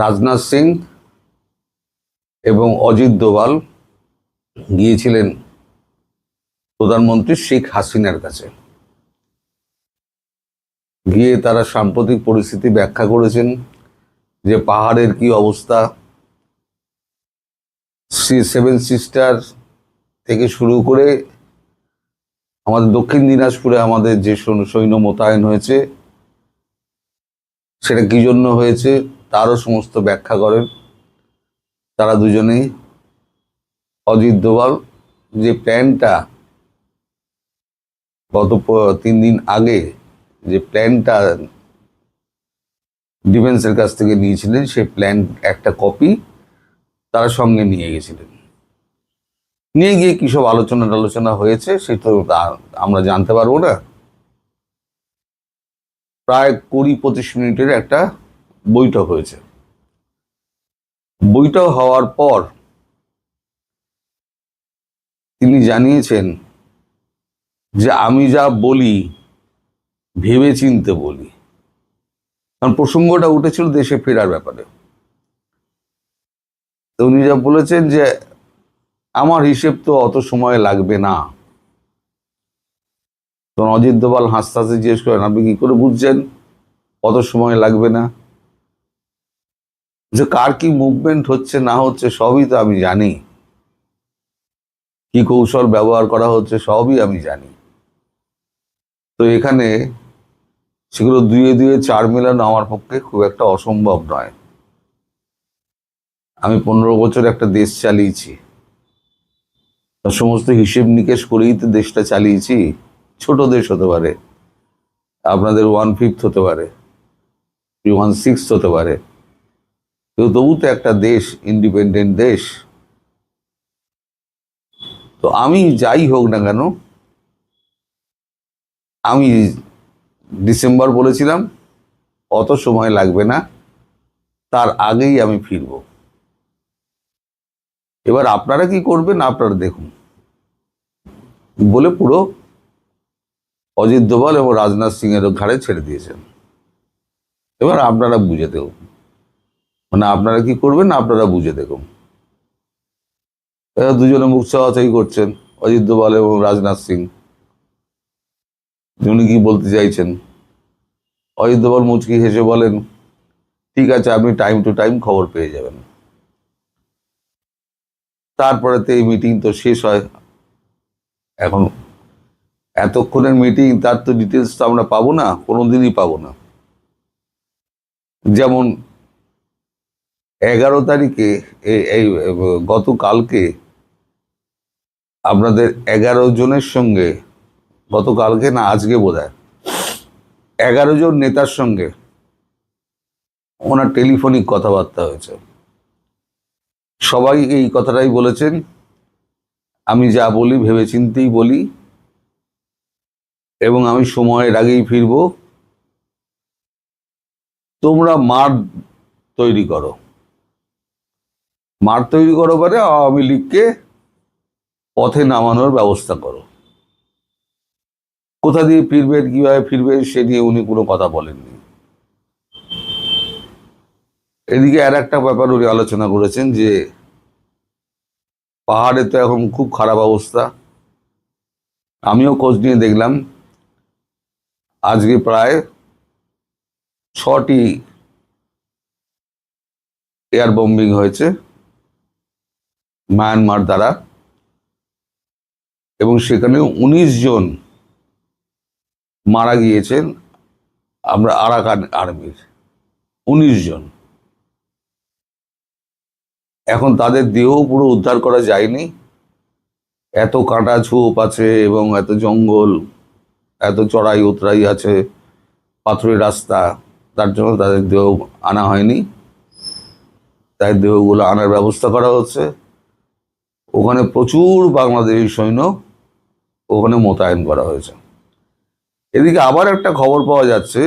রাজনাথ সিং এবং অজিত দোভাল গিয়েছিলেন প্রধানমন্ত্রী শেখ হাসিনার কাছে। গিয়ে তারা সাম্প্রতিক পরিস্থিতি ব্যাখ্যা করেছেন যে পাহাড়ের কি অবস্থা, সেভেন সিস্টার থেকে শুরু করে আমাদের দক্ষিণ দিনাজপুরে আমাদের যে সৈন্য মোতায়েন হয়েছে সেটা কি জন্য হয়েছে তারও সমস্ত ব্যাখ্যা করেন তারা দুজনেই। অজিত দোভাল যে প্ল্যানটা গত 3 দিন আগে যে প্ল্যানটা ডিফেন্সের কাছ থেকে নিয়েছিলেন সেই প্ল্যান একটা কপি তারা সঙ্গে নিয়ে গেছিলেন। নিয়ে গিয়ে কি সব আলোচনা হয়েছে সেটা আমরা জানতে পারবো না। প্রায় 20-25 মিনিটের একটা বৈঠক হয়েছে। বৈঠক হওয়ার পর তিনি জানিয়েছেন যে আমি যা বলি ভেবে চিনতে বলি, কারণ প্রসঙ্গটা উঠেছিল দেশে ফেরার ব্যাপারে। তো উনি যা বলেছেন যে আমার হিসেব তো অত সময় লাগবে না। তখন অজিত দোভাল হাসতে হাসতে জিজ্ঞেস করেন, আপনি কি করে বুঝছেন অত সময় লাগবে না? যে কার কি মুভমেন্ট হচ্ছে না হচ্ছে সবই তো আমি জানি, কি কৌশল ব্যবহার করা হচ্ছে সবই আমি জানি। তো এখানে সেগুলো 2-2 4 মেলানো আমার পক্ষে খুব একটা অসম্ভব নয়। আমি 15 বছর একটা দেশ চালিয়েছি, সমস্ত হিসেব নিকেশ করেই তো দেশটা চালিয়েছি। ছোট দেশ হতে পারে, আপনাদের 1/5 হতে পারে, 1/6 হতে পারে, কিন্তু তবু তো একটা দেশ, ইন্ডিপেন্ডেন্ট দেশ। তো আমি যাই হোক না কেন, আমি ডিসেম্বর বলেছিলাম অত সময় লাগবে না, তার আগেই আমি ফিরব। এবার আপনারা কি করবেন আপনারা দেখুন বলে পুরো অজিত দোভাল এবং রাজনাথ সিং এর ঘাড়ে ছেড়ে দিয়েছেন। এবার আপনারা বুঝে দেখুন, মানে আপনারা কি করবেন আপনারা বুঝে দেখুন। এরা দুজনে মুখ চাওয়াচাই করছেন, অজিত দোভাল এবং রাজনাথ সিং। উনি কি বলতে চাইছেন? অজিত দোভাল মুচকি হেসে বলেন, ঠিক আছে, আপনি টাইম টু টাইম খবর পেয়ে যাবেন। তারপরে তো এই মিটিং তো শেষ হয়। এখন এতক্ষণের মিটিং, তার তো ডিটেলস তো আমরা পাবো না, কোনোদিনই পাবো না। যেমন 11 তারিখে এই গতকালকে আপনাদের 11 জনের সঙ্গে, গতকালকে না আজকে বোধহয় 11 জন নেতার সঙ্গে ওনার টেলিফোনিক কথাবার্তা হয়েছে। সবাই এই কথাটাই বলেছেন, আমি যা বলি ভেবেচিন্তেই বলি এবং আমি সময়ের আগেই ফিরব। তোমরা মাঠ তৈরি করো, মাঠ তৈরি করো মানে আওয়ামী লীগকে পথে নামানোর ব্যবস্থা করো। কোথা দিয়ে ফিরবেন, কিভাবে ফিরবেন সে নিয়ে উনি কোনো কথা বলেননি। এদিকে আর একটা ব্যাপার উনি আলোচনা করেছেন যে পাহাড়ে তো এখন খুব খারাপ অবস্থা। আমিও খোঁজ নিয়ে দেখলাম, আজকে প্রায় 6টি এয়ার বম্বিং হয়েছে মায়ানমার দ্বারা, এবং সেখানে 19 জন মারা গিয়েছেন আমরা আরাকান আর্মির, 19 জন। এখন তাদের দেহ পুরো উদ্ধার করা যায়নি, এত কাঁটা ঝোপ আছে এবং এত জঙ্গল, এত চড়াই উতরাই আছে, পাথরের রাস্তা, তার জন্য তাদের দেহ আনা হয়নি। তাই দেহগুলো আনার ব্যবস্থা করা হচ্ছে। ওখানে প্রচুর বাংলাদেশি সৈন্য ওখানে মোতায়েন করা হয়েছে। এদিকে আবার একটা খবর পাওয়া যাচ্ছে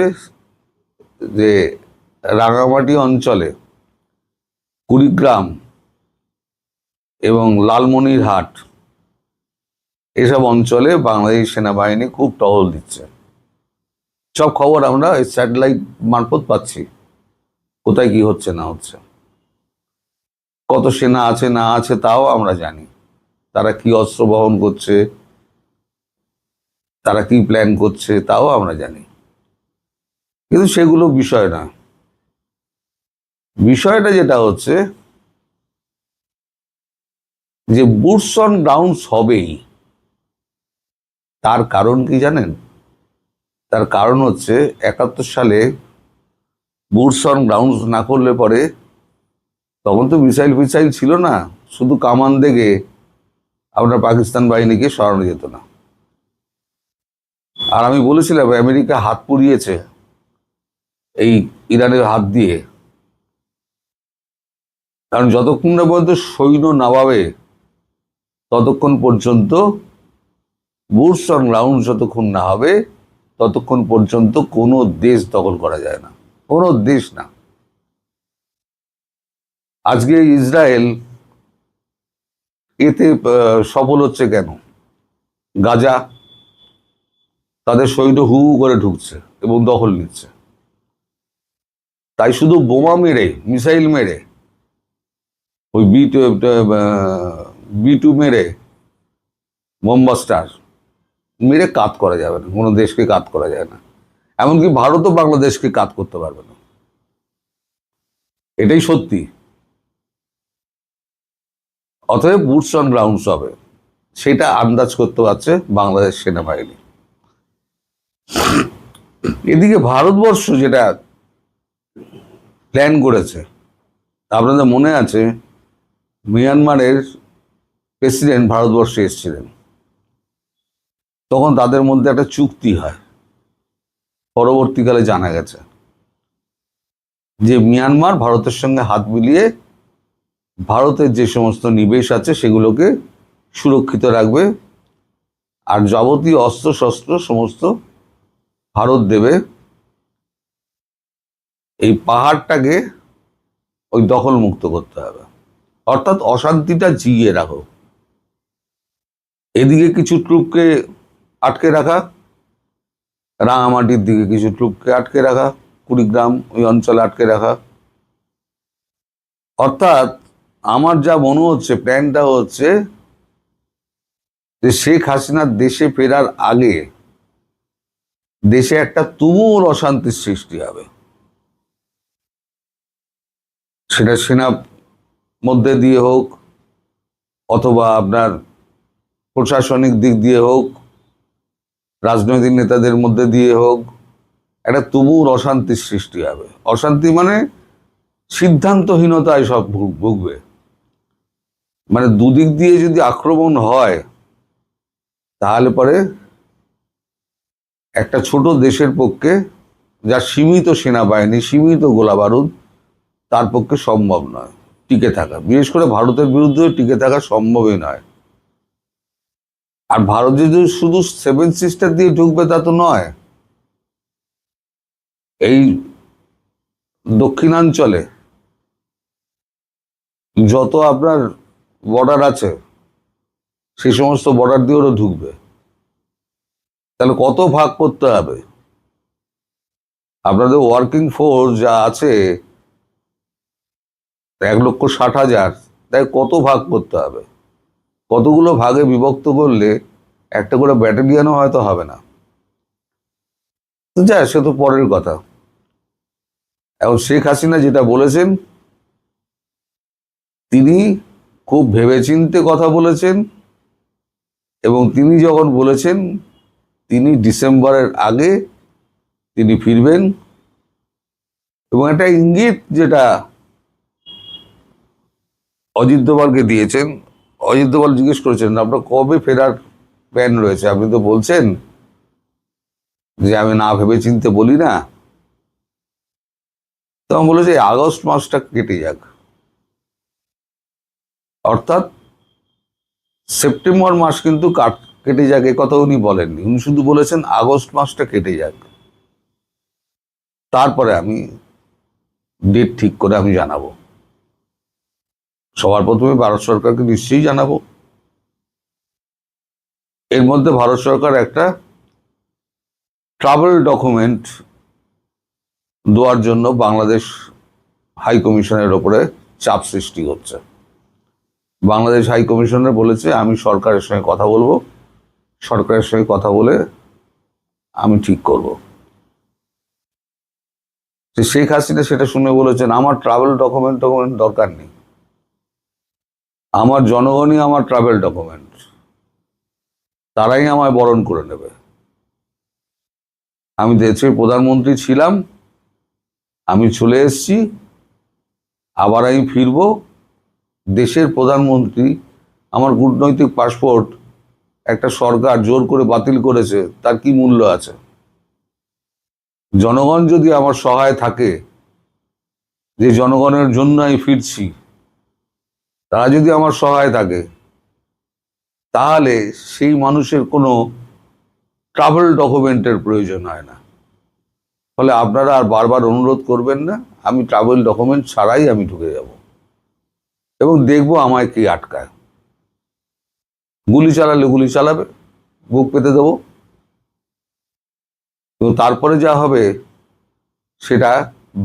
যে রাঙামাটি অঞ্চলে, কুড়িগ্রাম এবং লালমনিরহাট এসব অঞ্চলে বাংলাদেশ সেনাবাহিনী খুব টহল দিচ্ছে। সব খবর আমরা স্যাটেলাইট মারফত পাচ্ছি, কোথায় কি হচ্ছে না হচ্ছে, কত সেনা আছে না আছে তাও আমরা জানি, তারা কি অস্ত্র বহন করছে, তারা কি প্ল্যান করছে তাও আমরা জানি। কিন্তু সেগুলো বিষয় না। বিষয়টা যেটা হচ্ছে যে বুটস অন গ্রাউন্ডস হবেই, তার কারণ কি জানেন? তার কারণ হচ্ছে 71 সালে বুটস অন গ্রাউন্ডস না করলে পরে, তখন তো মিসাইল ফিসাইল ছিল না, শুধু কামান দেখে আপনার পাকিস্তান বাহিনীকে সরানো যেত না। আর আমি বলেছিলাম আমেরিকা হাত পুড়িয়েছে এই ইরানের হাত দিয়ে, কারণ যতক্ষণ না পর্যন্ত সৈন্য নামাবে ততক্ষণ পর্যন্ত, বুটস অন গ্রাউন্ড যতক্ষণ না হবে ততক্ষণ পর্যন্ত কোনো দেশ দখল করা যায় না, কোনো দেশ না। আজকে ইসরায়েল এতে সফল হচ্ছে কেন? গাজা তাদের সৈন্য হু হু করে ঢুকছে এবং দখল নিচ্ছে, তাই শুধু বোমা মেরে, মিসাইল মেরে, ওই বি টু মেরে, বোমবাস্টার মেরে কাত করা যাবে না, কোনো দেশকে কাত করা যায় না। এমনকি ভারতও বাংলাদেশকে কাত করতে পারবে না, এটাই সত্যি। অতএব বুটস অন গ্রাউন্ডস হবে, সেটা আন্দাজ করতে পারছে বাংলাদেশ সেনাবাহিনী। এদিকে ভারতবর্ষ যেটা প্ল্যান করেছে, আপনাদের মনে আছে মিয়ানমারের প্রেসিডেন্ট ভারতবর্ষে এসেছিলেন, তখন তাদের মধ্যে একটা চুক্তি হয়। পরবর্তীকালে জানা গেছে যে মিয়ানমার ভারতের সঙ্গে হাত মিলিয়ে ভারতের যে সমস্ত নিবেশ আছে সেগুলোকে সুরক্ষিত রাখবে, আর যাবতীয় অস্ত্র শস্ত্র সমস্ত ভারত দেবে। এই পাহাড়টাকে ওই দখল মুক্ত করতে হবে, অর্থাৎ অশান্তিটা জিইয়ে রাখো। এদিকে কিছু ট্রুপকে আটকে রাখা, রাঙামাটির দিকে কিছু ট্রুপকে আটকে রাখা, কুড়িগ্রাম ওই অঞ্চলে আটকে রাখা। অর্থাৎ আমার যা মনে হচ্ছে প্ল্যানটা হচ্ছে যে শেখ হাসিনার দেশে ফেরার আগে দেশে একটা তুমুল অশান্তির সৃষ্টি হবে, সেটা সেনা মধ্যে দিয়ে হোক অথবা আপনার প্রশাসনিক দিক দিয়ে হোক, রাজনৈতিক নেতাদের মধ্যে দিয়ে হোক, একটা তুমুল অশান্তির সৃষ্টি হবে। অশান্তি মানে সিদ্ধান্তহীনতায় সব ভুগবে। মানে দুদিক দিয়ে যদি আক্রমণ হয় তাহলে পরে একটা ছোট দেশের পক্ষে, যার সীমিত সেনাবাহিনী, সীমিত গোলাবারুদ, তার পক্ষে সম্ভব নয় টিকে থাকা। বিশেষ করে ভারতের বিরুদ্ধে টিকে থাকা সম্ভবই নয়। আর ভারত যদি শুধু 7 সিস্টার দিয়ে ঢুকবে তা তো নয়, এই দক্ষিণাঞ্চলে যত আপনার বর্ডার আছে সেই সমস্ত বর্ডার দিয়ে ওরা ঢুকবে। তাহলে কত ভাগ করতে হবে? আপনাদের ওয়ার্কিং ফোর্স যা আছে 1,60,000, তাই কত ভাগ করতে হবে? কতগুলো ভাগে বিভক্ত করলে একটা করে ব্যাটালিয়নও হয়তো হবে না। যা সে তো পরের কথা। এখন শেখ হাসিনা যেটা বলেছেন, তিনি খুব ভেবেচিন্তে কথা বলেছেন, এবং তিনি যখন বলেছেন তিনি ডিসেম্বরের আগে তিনি ফিরবেন, এবং একটা ইঙ্গিত যেটা অজিত দোভালকে দিয়েছেন। অজিত দোভাল জিজ্ঞেস করেছেন আপনার কবে ফেরার প্ল্যান রয়েছে, আপনি তো বলছেন যে আমি না ভেবে চিনতে বলি না। তখন বলেছে আগস্ট মাসটা কেটে যাক, অর্থাৎ সেপ্টেম্বর মাস কিন্তু কেটে যাক এ কথা উনি বলেননি, উনি শুধু বলেছেন আগস্ট মাসটা কেটে যাক, তারপরে আমি ডেট ঠিক করে আমি জানাবো। সবার প্রথমে ভারত সরকারকে নিশ্চয়ই জানাবো। এর মধ্যে ভারত সরকার একটা ট্রাভেল ডকুমেন্ট দেওয়ার জন্য বাংলাদেশ হাই কমিশনের ওপরে চাপ সৃষ্টি হচ্ছে। বাংলাদেশ হাই কমিশনার বলেছে আমি সরকারের সঙ্গে কথা বলবো, সরকারের সঙ্গে কথা বলে আমি ঠিক করব। শেখ হাসিনা সেটা শুনে বলেছেন আমার ট্রাভেল ডকুমেন্ট দরকার নেই, আমার জনগণই আমার ট্রাভেল ডকুমেন্ট, তারাই আমায় বরণ করে নেবে। আমি দেশের প্রধানমন্ত্রী ছিলাম, আমি চলে এসেছি, আবার আমি ফিরবো। দেশের প্রধানমন্ত্রী, আমার কূটনৈতিক পাসপোর্ট একটা সরকার জোর করে বাতিল করেছে, তার কি মূল্য আছে? জনগণ যদি আমার সহায় থাকে, যে জনগণের জন্য আমি ফিরছি, তারা যদি আমার সহায় থাকে, তাহলে সেই মানুষের কোনো ট্রাভেল ডকুমেন্টের প্রয়োজন হয় না। ফলে আপনারা আর বারবার অনুরোধ করবেন না, আমি ট্রাভেল ডকুমেন্ট ছাড়াই আমি ঢুকে যাব এবং দেখবো আমায় কি আটকায়। গুলি চালালে গুলি চালাবে, বুক পেতে দেবো, এবং তারপরে যা হবে সেটা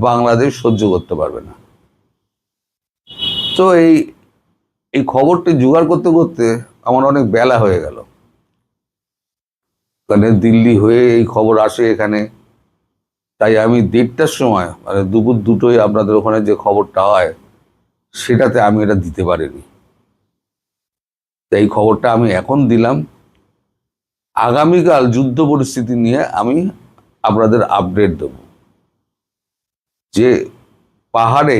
বাংলাদেশ সহ্য করতে পারবে না। তো এই খবরটি জোগাড় করতে করতে আমার অনেক বেলা হয়ে গেল। মানে দিল্লি হয়ে এই খবর আসে এখানে, তাই আমি 1:30টার সময়, মানে দুপুর 2টোয় আপনাদের ওখানে যে খবরটা হয় সেটাতে আমি এটা দিতে পারিনি। তাই এই খবরটা আমি এখন দিলাম। আগামীকাল যুদ্ধ পরিস্থিতি নিয়ে আমি আপনাদের আপডেট দেব, যে পাহাড়ে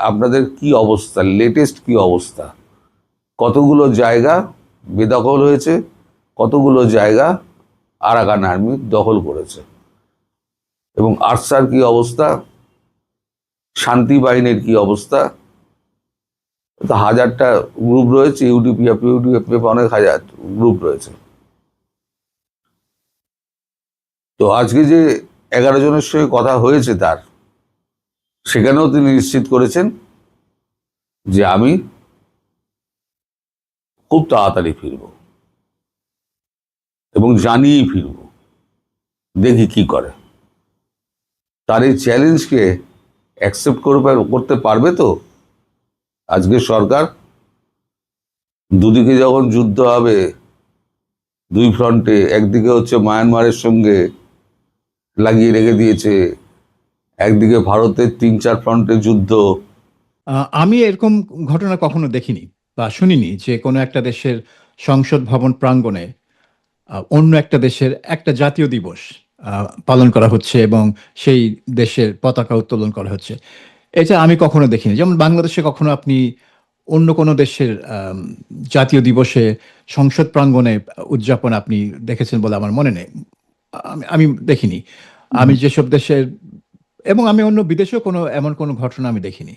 আপনাদের কি অবস্থা, লেটেস্ট কি অবস্থা, কতগুলো জায়গা বেদখল হয়েছে, কতগুলো জায়গা আরাকান আর্মি দখল করেছে, এবং আরসার কি অবস্থা, শান্তি বাহিনীর কি অবস্থা। তো 1000টা গ্রুপ রয়েছে, ইউডিপিএফ অনেক হাজার গ্রুপ রয়েছে। তো আজকে যে 11 জনের সঙ্গে কথা হয়েছে তার, সেখানেও তিনি নিশ্চিত করেছেন যে আমি খুব তাড়াতাড়ি ফিরব এবং জানিয়েই ফিরব, দেখি কি করে। তার এই চ্যালেঞ্জকে অ্যাকসেপ্ট করতে পারবে তো আজকে সরকার? দুদিকে যখন যুদ্ধ হবে, দুই ফ্রন্টে, একদিকে হচ্ছে মায়ানমারের সঙ্গে লাগিয়ে রেখে দিয়েছে, একদিকে ভারতের 3-4 ফ্রন্টে যুদ্ধ। আমি এরকম ঘটনা কখনো দেখিনি বা শুনিনি যে কোনো একটা দেশের সংসদ ভবন প্রাঙ্গণে অন্য একটা দেশের একটা জাতীয় দিবস পালন করা হচ্ছে এবং সেই দেশের পতাকা উত্তোলন করা হচ্ছে। এটা আমি কখনো দেখিনি। যেমন বাংলাদেশে কখনো আপনি অন্য কোনো দেশের জাতীয় দিবসে সংসদ প্রাঙ্গণে উদযাপন আপনি দেখেছেন বলে আমার মনে নেই। আমি দেখিনি। আমি যেসব দেশের, এবং আমি অন্য বিদেশেও এমন কোনো ঘটনা আমি দেখিনি।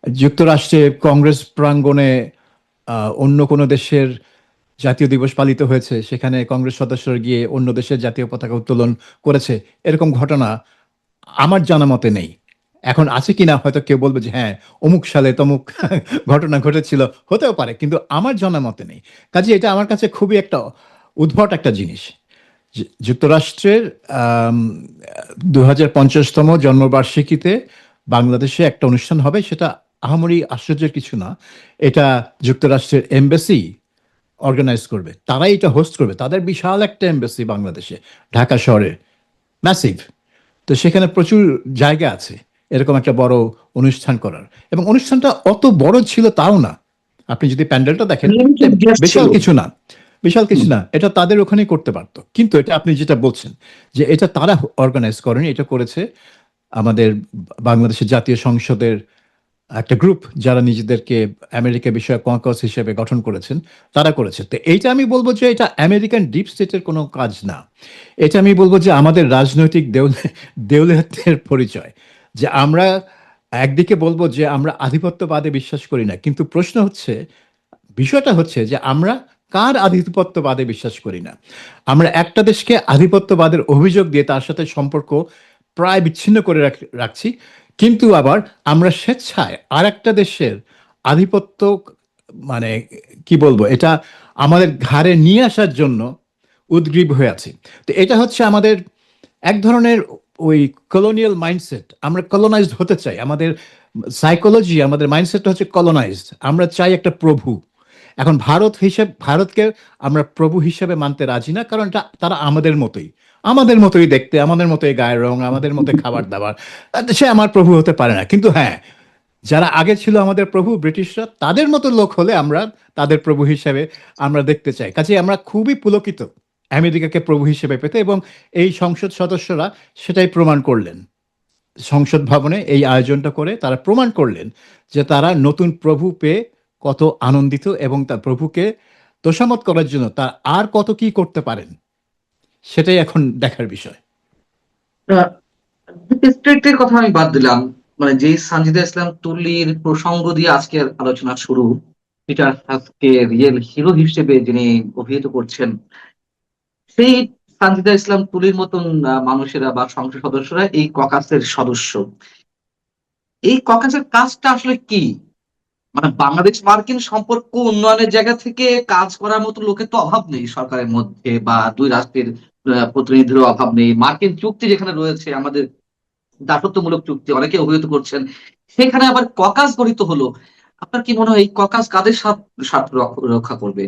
যুক্তরাষ্ট্রে কংগ্রেস প্রাঙ্গণে অন্য কোনো দেশের জাতীয় দিবস পালিত হয়েছে, সেখানে কংগ্রেস সদস্যরা গিয়ে অন্য দেশের জাতীয় পতাকা উত্তোলন করেছে, এরকম ঘটনা আমার জানা মতে নেই। এখন আছে কিনা হয়তো কেউ বলবে যে হ্যাঁ অমুক সালে তমুক ঘটনা ঘটেছিল, হতেও পারে, কিন্তু আমার জানা মতে নেই। কাজে এটা আমার কাছে খুবই একটা উদ্ভট একটা জিনিস। যুক্তরাষ্ট্রের 2050তম জন্মবার্ষিকীতে বাংলাদেশে একটা অনুষ্ঠান হবে, সেটা আহামরি আশ্চর্যের কিছু না। এটা যুক্তরাষ্ট্রের এমবাসি অর্গানাইজ করবে, তারাই এটা হোস্ট করবে। তাদের বিশাল একটা এমবাসি বাংলাদেশে, ঢাকা শহরে, ম্যাসিভ। তো সেখানে প্রচুর জায়গা আছে এরকম একটা বড় অনুষ্ঠান করার, এবং অনুষ্ঠানটা অত বড় ছিল তাও না। আপনি যদি প্যান্ডেলটা দেখেন, বিশাল কিছু না, বিশাল কিছু না, এটা তাদের ওখানেই করতে পারতো। কিন্তু এটা আপনি যেটা বলছেন যে এটা তারা অর্গানাইজ করেনি, এটা করেছে আমাদের বাংলাদেশের জাতীয় সংসদের একটা গ্রুপ, যারা নিজেদেরকে আমেরিকা বিষয়ক কনকস হিসেবে গঠন করেছেন, তারা করেছে। তো এইটা আমি বলবো যে এটা আমেরিকান ডিপ স্টেটের কোনো কাজ না। এটা আমি বলবো যে আমাদের রাজনৈতিক দেউলিয়াতের পরিচয়। যে আমরা একদিকে বলবো যে আমরা আধিপত্যবাদে বিশ্বাস করি না, কিন্তু বিষয়টা হচ্ছে যে আমরা কার আধিপত্যবাদে বিশ্বাস করি না। আমরা একটা দেশকে আধিপত্যবাদের অভিযোগ দিয়ে তার সাথে সম্পর্ক প্রায় বিচ্ছিন্ন করে রাখছি, কিন্তু আবার আমরা স্বেচ্ছায় আর একটা দেশের আধিপত্য, মানে কি বলবো, এটা আমাদের ঘাড়ে নিয়ে আসার জন্য উদগ্রীব হয়ে আছি। তো এটা হচ্ছে আমাদের এক ধরনের ওই কলোনিয়াল মাইন্ডসেট। আমরা কলোনাইজড হতে চাই, আমাদের সাইকোলজি, আমাদের মাইন্ডসেটটা হচ্ছে কলোনাইজড। আমরা চাই একটা প্রভু। এখন ভারতকে আমরা প্রভু হিসেবে মানতে রাজি না, কারণ তারা আমাদের মতোই দেখতে, আমাদের মতোই গায়ের রং, আমাদের মতোই খাবার দাবার। সে আমার প্রভু হতে পারে না। কিন্তু হ্যাঁ, যারা আগে ছিল আমাদের প্রভু ব্রিটিশরা, তাদের মতো লোক হলে আমরা তাদের প্রভু হিসেবে আমরা দেখতে চাই। কাজে আমরা খুবই পুলকিত আমেরিকাকে প্রভু হিসেবে পেতে, এবং এই সংসদ সদস্যরা সেটাই প্রমাণ করলেন। সংসদ ভবনে এই আয়োজনটা করে তারা প্রমাণ করলেন যে তারা নতুন প্রভু পেয়ে কত আনন্দিত, এবং তার প্রভুকে তোষামত করার জন্য তার আর কত কি করতে পারেন, সেটাই এখন দেখার বিষয়। স্ট্রিক্টের কথা আমি বাদ দিলাম, মানে যেই সানজিদা ইসলাম তুলির প্রসঙ্গ দিয়ে আজকের আলোচনা শুরু, পিটার হাসকে রিয়েল হিরো হিসেবে যিনি অভিহিত করছেন, সেই সানজিদা ইসলাম তুলির মতন মানুষেরা বা সংসদ সদস্যরা এই ককাসের সদস্য। এই ককাসের কাজটা আসলে কি? মানে বাংলাদেশ মার্কিন সম্পর্ক উন্নয়নের জায়গা থেকে কাজ করার মতো লোকের তো অভাব নেই সরকারের মধ্যে, বা দুই রাষ্ট্রের প্রতিনিধিরও অভাব নেই। মার্কিন চুক্তি যেখানে রয়েছে, আমাদের দাসত্বমূলক চুক্তি অনেকে অভিহিত করছেন, সেখানে আবার ককাস গঠিত হলো। আপনার কি মনে হয় এই ককাস কাদের স্বার্থ রক্ষা করবে?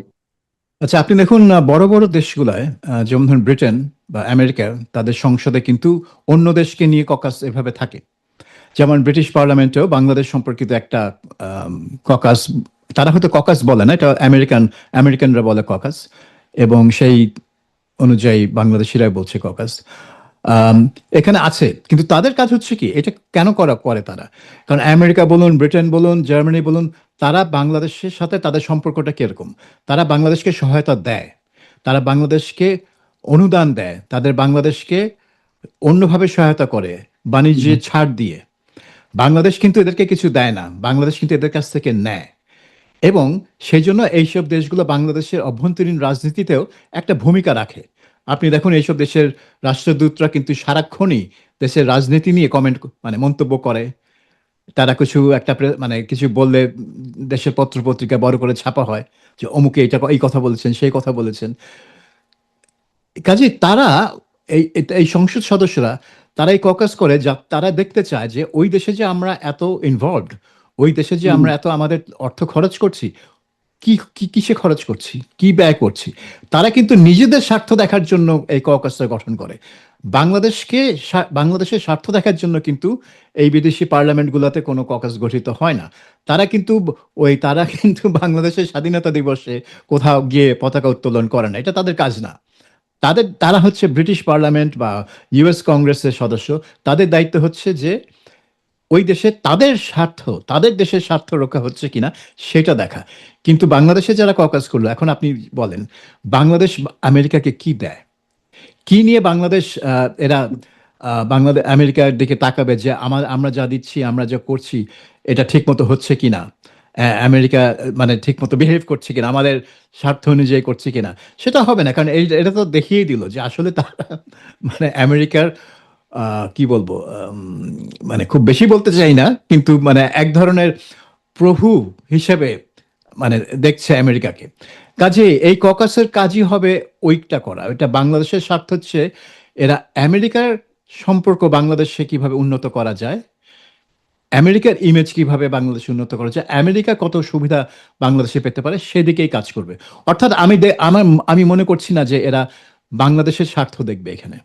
আচ্ছা, আপনি দেখুন, বড় বড় দেশগুলায়, যেমন ধরুন ব্রিটেন বা আমেরিকা, তাদের সংসদে কিন্তু অন্য দেশকে নিয়ে ককাস এভাবে থাকে। যেমন ব্রিটিশ পার্লামেন্টেও বাংলাদেশ সম্পর্কিত একটা আম, ককাস, তারা হয়তো ককাস বলে না, এটা আমেরিকানরা বলে ককাস, এবং সেই অনুযায়ী বাংলাদেশিরাই বলছে ককাস। আম, এখানে আছে, কিন্তু তাদের কাজ হচ্ছে কি, এটা কেন করে তারা? কারণ আমেরিকা বলুন, ব্রিটেন বলুন, জার্মানি বলুন, তারা বাংলাদেশের সাথে তাদের সম্পর্কটা কিরকম? তারা বাংলাদেশকে সহায়তা দেয়, তারা বাংলাদেশকে অনুদান দেয়, তাদের বাংলাদেশকে অন্যভাবে সহায়তা করে, বাণিজ্যে ছাড় দিয়ে। বাংলাদেশ কিন্তু এদেরকে কিছু দেয় না, বাংলাদেশ কিন্তু এদের কাছ থেকে নেয়। এবং সেই জন্য এইসব দেশগুলো বাংলাদেশের অভ্যন্তরীণ রাজনীতিতেও একটা ভূমিকা রাখে। আপনি দেখুন, এইসব দেশের রাষ্ট্রদূতরা কিন্তু সারাক্ষণই দেশের রাজনীতি নিয়ে মানে মন্তব্য করে। তারা মানে কিছু বললে দেশের পত্র পত্রিকায় বড় করে ছাপা হয় যে অমুকে এই কথা বলেছেন, সেই কথা বলেছেন। কাজে তারা এই সংসদ সদস্যরা, তারা এই ককাস করে, যা তারা দেখতে চায় যে ওই দেশে যে আমরা এত ইনভলভড, ওই দেশে যে আমরা এত আমাদের অর্থ খরচ করছি, কি কি কিসে খরচ করছি, কি ব্যয় করছি। তারা কিন্তু নিজেদের স্বার্থ দেখার জন্য এই ককাসটা গঠন করে। বাংলাদেশের স্বার্থ দেখার জন্য কিন্তু এই বিদেশি পার্লামেন্টগুলোতে কোনো ককাস গঠিত হয় না। তারা কিন্তু বাংলাদেশের স্বাধীনতা দিবসে কোথাও গিয়ে পতাকা উত্তোলন করে না, এটা তাদের কাজ না। তারা হচ্ছে ব্রিটিশ পার্লামেন্ট বা ইউএস কংগ্রেসের সদস্য। তাদের দায়িত্ব হচ্ছে যে ওই দেশে তাদের দেশের স্বার্থ রক্ষা হচ্ছে কিনা সেটা দেখা। কিন্তু বাংলাদেশে যারা ককাস করলো, এখন আপনি বলেন, বাংলাদেশ আমেরিকাকে কি দেয়? কি নিয়ে বাংলাদেশ, বাংলাদেশ আমেরিকার দিকে তাকাবে যে আমরা যা দিচ্ছি, আমরা যা করছি, এটা ঠিক মতো হচ্ছে কিনা? আমেরিকা মানে ঠিক মতো বিহেভ করছে কিনা, আমাদের স্বার্থ অনুযায়ী করছে কিনা? সেটা হবে না, কারণ এটা তো দেখিয়ে দিল যে আসলে তারা মানে আমেরিকার, কি বলবো, মানে খুব বেশি বলতে চাই না, কিন্তু মানে এক ধরনের প্রভু হিসেবে মানে দেখছে আমেরিকাকে। কাজে এই ককাসের কাজই হবে ওইটা করা। এটা বাংলাদেশের স্বার্থ হচ্ছে এরা আমেরিকার সম্পর্ক বাংলাদেশে কিভাবে উন্নত করা যায়, আমেরিকার ইমেজ কিভাবে বাংলাদেশে উন্নত করা যায়, আমেরিকা কত সুবিধা বাংলাদেশে পেতে পারে, সেদিকেই কাজ করবে। অর্থাৎ আমি মনে করছি না যে এরা বাংলাদেশের স্বার্থ দেখবে এখানে,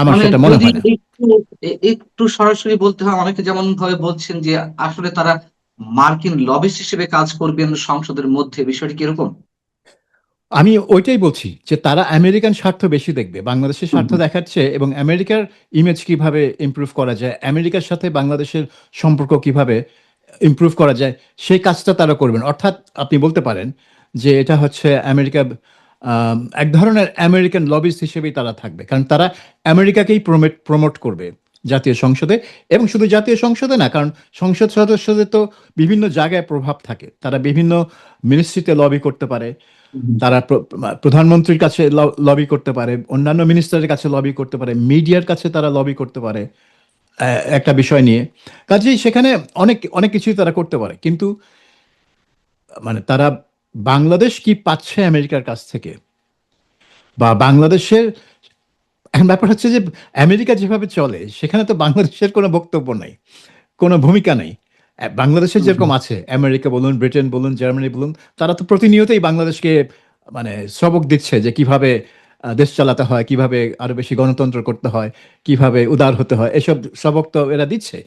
আমার মানে সেটা মনে যদি হয় না। একটু একটু সরাসরি বলতে হয়, অনেকে যেমন ভাবে বলছেন যে আসলে তারা মার্কিন লবিস্ট হিসেবে কাজ করবেন সংসদের মধ্যে, বিষয়টি কিরকম? আমি ওইটাই বলছি যে তারা আমেরিকান স্বার্থ বেশি দেখবে বাংলাদেশের স্বার্থ দেখাচ্ছে, এবং আমেরিকার ইমেজ কিভাবে ইমপ্রুভ করা যায়, আমেরিকার সাথে বাংলাদেশের সম্পর্ক কিভাবে ইমপ্রুভ করা যায়, সেই কাজটা তারা করবেন। অর্থাৎ আপনি বলতে পারেন যে এটা হচ্ছে আমেরিকা, এক ধরনের আমেরিকান লবিস্ট হিসেবেই তারা থাকবে, কারণ তারা আমেরিকাকেই প্রমোট করবে জাতীয় সংসদে। এবং শুধু জাতীয় সংসদে না, কারণ সংসদ সদস্যদের তো বিভিন্ন জায়গায় প্রভাব থাকে, তারা বিভিন্ন মিনিস্ট্রিতে লবি করতে পারে, তারা প্রধানমন্ত্রীর কাছে লবি করতে পারে, অন্যান্য মিনিস্টারের কাছে লবি করতে পারে, মিডিয়ার কাছে তারা লবি করতে পারে একটা বিষয় নিয়ে। কাজেই সেখানে অনেক অনেক কিছুই তারা করতে পারে। কিন্তু মানে তারা বাংলাদেশ কি পাচ্ছে আমেরিকার কাছ থেকে, বা বাংলাদেশের, এখন ব্যাপার হচ্ছে যে আমেরিকা যেভাবে চলে সেখানে তো বাংলাদেশের কোনো বক্তব্য নাই, কোনো ভূমিকা নেই। বাংলাদেশে হুম, যেরকম হুম। আছে, আমেরিকা বলুন, ব্রিটেন বলুন, জার্মানি বলুন, তারা তো প্রতিনিয়তই বাংলাদেশকে মানে সবক দিচ্ছে যে কিভাবে দেশ চালাতে হয়, কিভাবে আরো বেশি গণতন্ত্র করতে হয়, কিভাবে উদার হতে হয়, এসব সবক তো এরা দিচ্ছে।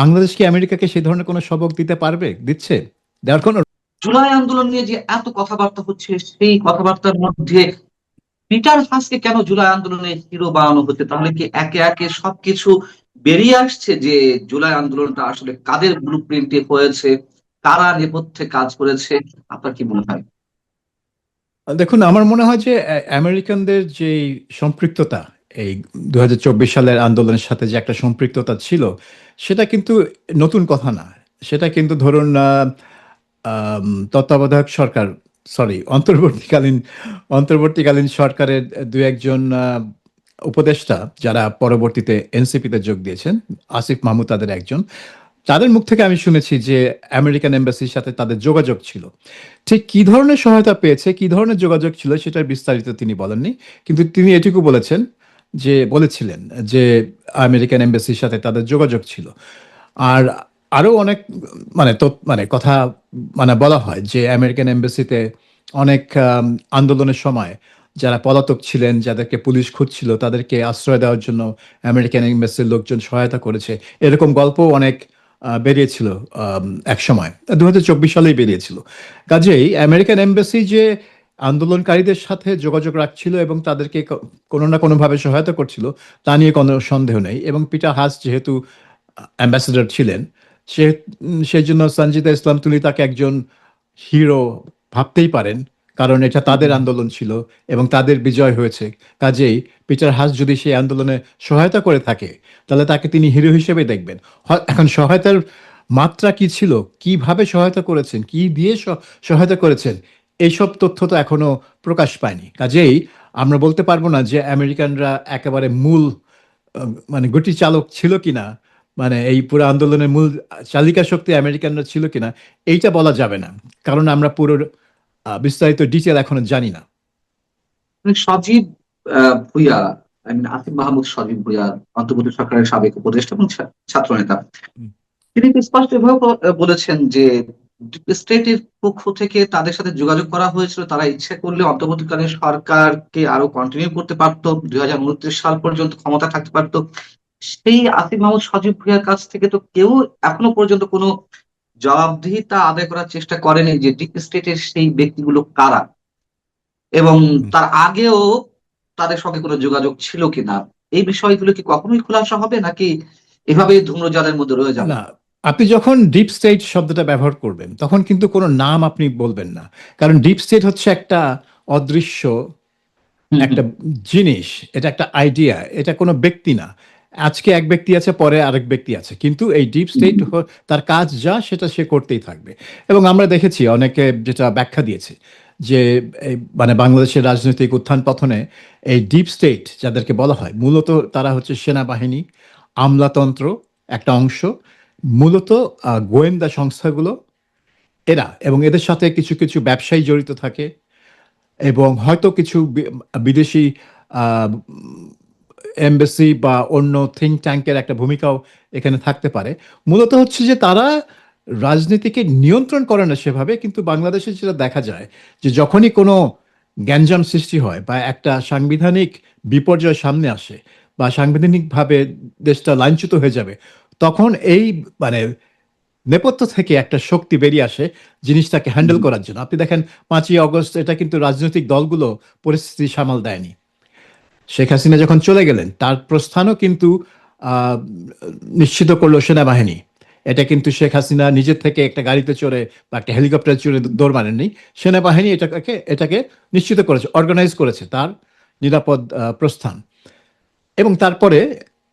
বাংলাদেশ কি আমেরিকাকে সেই ধরনের কোনো সবক দিতে পারবে? দিচ্ছে? দেওয়ার কোনো জুলাই আন্দোলন নিয়ে যে এত কথাবার্তা হচ্ছে, সেই কথাবার্তার মধ্যে পিটার হাসকে কেন জুলাই আন্দোলনের হিরো বানানো হচ্ছে? তাহলে কি একে একে সবকিছু বেরিয়ে আসছে যে জুলাই আন্দোলনটা আসলে কাদের ব্লুপ্রিন্টে হয়েছে, কারা নেপথ্যে কাজ করেছে? আপনার কি মনে হয়? দেখুন, আমার মনে হয় যে আমেরিকানদের যে সম্পৃক্ততা এই 2024 সালের আন্দোলনের সাথে যে একটা সম্পৃক্ততা ছিল, সেটা কিন্তু নতুন কথা না। সেটা কিন্তু ধরুন তত্ত্বাবধায়ক সরকার, সরি, অন্তর্বর্তীকালীন সরকারের দু একজন উপদেষ্টা যারা পরবর্তীতে এনসিপিতে যোগ দিয়েছেন, আসিফ মাহমুদ তাদের একজন, তাদের মুখ থেকে আমি শুনেছি যে আমেরিকান এম্বাসির সাথে তাদের যোগাযোগ ছিল। ঠিক কি ধরনের সহায়তা পেয়েছে, কি ধরনের যোগাযোগ ছিল, সেটার বিস্তারিত তিনি বলেননি। কিন্তু তিনি এটুকু বলেছিলেন যে আমেরিকান এম্বাসির সাথে তাদের যোগাযোগ ছিল। আর আরো অনেক মানে কথা বলা হয় যে আমেরিকান এম্বাসিতে অনেক আন্দোলনের সময় যারা পলাতক ছিলেন, যাদেরকে পুলিশ খুঁজছিল, তাদেরকে আশ্রয় দেওয়ার জন্য আমেরিকান এম্বাসির লোকজন সহায়তা করেছে। এরকম গল্প অনেক বেরিয়েছিল এক সময়, 2024 সালেই বেরিয়েছিল। কাজেই আমেরিকান এম্বাসি যে আন্দোলনকারীদের সাথে যোগাযোগ রাখছিল এবং তাদেরকে কোনো না কোনোভাবে সহায়তা করছিল, তা নিয়ে কোনো সন্দেহ নেই। এবং পিটার হাস যেহেতু অ্যাম্বাসেডর ছিলেন, সে সেই জন্য সঞ্জিদা ইসলাম তুলি তাকে একজন হিরো ভাবতেই পারেন, কারণ এটা হুম, তাদের হুম। আন্দোলন ছিল এবং তাদের বিজয় হয়েছে। কাজেই পিটার হাস যদি সেই আন্দোলনে সহায়তা করে থাকে, তাহলে তাকে তিনি হিরো হিসেবে দেখবেন। এখন সহায়তার মাত্রা কি ছিল, কিভাবে সহায়তা করেছেন, কি দিয়ে সহায়তা করেছেন, এইসব তথ্য তো এখনো প্রকাশ পায়নি। কাজেই আমরা বলতে পারবো না যে আমেরিকানরা একেবারে মূল গুটি চালক ছিল কিনা, এই পুরো আন্দোলনের মূল চালিকা শক্তি আমেরিকানরা ছিল কিনা, এইটা বলা যাবে না, কারণ আমরা পুরো বিস্তারিত ডিটেল এখনো জানি না। মানে সজীব ভুইয়া, আসিফ মাহমুদ সজীব ভুইয়া, অন্তর্বর্তী সরকারের সাবেক উপদেষ্টা এবং ছাত্র নেতা, তিনি তো স্পষ্টভাবে বলেছেন যে ডিপ স্টেটের পক্ষ থেকে তাদের সাথে যোগাযোগ করা হয়েছিল, তারা ইচ্ছে করলে অন্তর্বর্তীকালীন সরকারকে আরো কন্টিনিউ করতে পারতো, 2029 সাল পর্যন্ত ক্ষমতা থাকতে পারতো। সেই আসিফ মাহমুদ সজীব ভুইয়ার কাছ থেকে তো কেউ এখনো পর্যন্ত কোনো জবাবদিহিতা আদায় করার চেষ্টা করেনি যে ডিপ স্টেটের সেই ব্যক্তিগুলো কারা, এবং তার আগেও তাদের সঙ্গে কোনো যোগাযোগ ছিল কিনা। এই বিষয়গুলো কি কখনোই খোলাসা হবে, নাকি এভাবেই ধূম্রজালের মধ্যে রয়ে যাবে? না, আপনি যখন ডিপ স্টেট শব্দটা ব্যবহার করবেন, তখন কিন্তু কোনো নাম আপনি বলবেন না। কারণ ডিপ স্টেট হচ্ছে একটা অদৃশ্য হুম, হুম। একটা জিনিস, এটা একটা আইডিয়া, এটা কোনো ব্যক্তি না। আজকে এক ব্যক্তি আছে, পরে আরেক ব্যক্তি আছে, কিন্তু এই ডিপ স্টেট তার কাজ যা সেটা সে করতেই থাকবে। এবং আমরা দেখেছি অনেকে যেটা ব্যাখ্যা দিয়েছে যে বাংলাদেশের রাজনৈতিক উত্থান পতনে এই ডিপ স্টেট যাদেরকে বলা হয়, মূলত তারা হচ্ছে সেনাবাহিনী, আমলাতন্ত্র একটা অংশ, মূলত গোয়েন্দা সংস্থাগুলো এরা, এবং এদের সাথে কিছু কিছু ব্যবসায়ী জড়িত থাকে এবং হয়তো কিছু বিদেশি এমবাসি বা অন্য থিঙ্ক ট্যাঙ্কের একটা ভূমিকাও এখানে থাকতে পারে। মূলত হচ্ছে যে তারা রাজনীতিকে নিয়ন্ত্রণ করে না সেভাবে, কিন্তু বাংলাদেশে যেটা দেখা যায় যে যখনই কোনো গ্যাঞ্জাম সৃষ্টি হয় বা একটা সাংবিধানিক বিপর্যয় সামনে আসে বা সাংবিধানিকভাবে দেশটা লাঞ্ছিত হয়ে যাবে, তখন এই মানে নেপথ্য থেকে একটা শক্তি বেরিয়ে আসে জিনিসটাকে হ্যান্ডেল করার জন্য। আপনি দেখেন 5ই অগস্ট, এটা কিন্তু রাজনৈতিক দলগুলো পরিস্থিতি সামাল দেয়নি। শেখ হাসিনা যখন চলে গেলেন, তার প্রস্থানও কিন্তু আহ, নিশ্চিত করলো সেনাবাহিনী। এটা কিন্তু শেখ হাসিনা নিজের থেকে একটা গাড়িতে চড়ে বা একটা হেলিকপ্টারে চড়ে দৌড় মারেননি। সেনাবাহিনী এটাকে নিশ্চিত করেছে, অর্গানাইজ করেছে তার নিরাপদ প্রস্থান। এবং তারপরে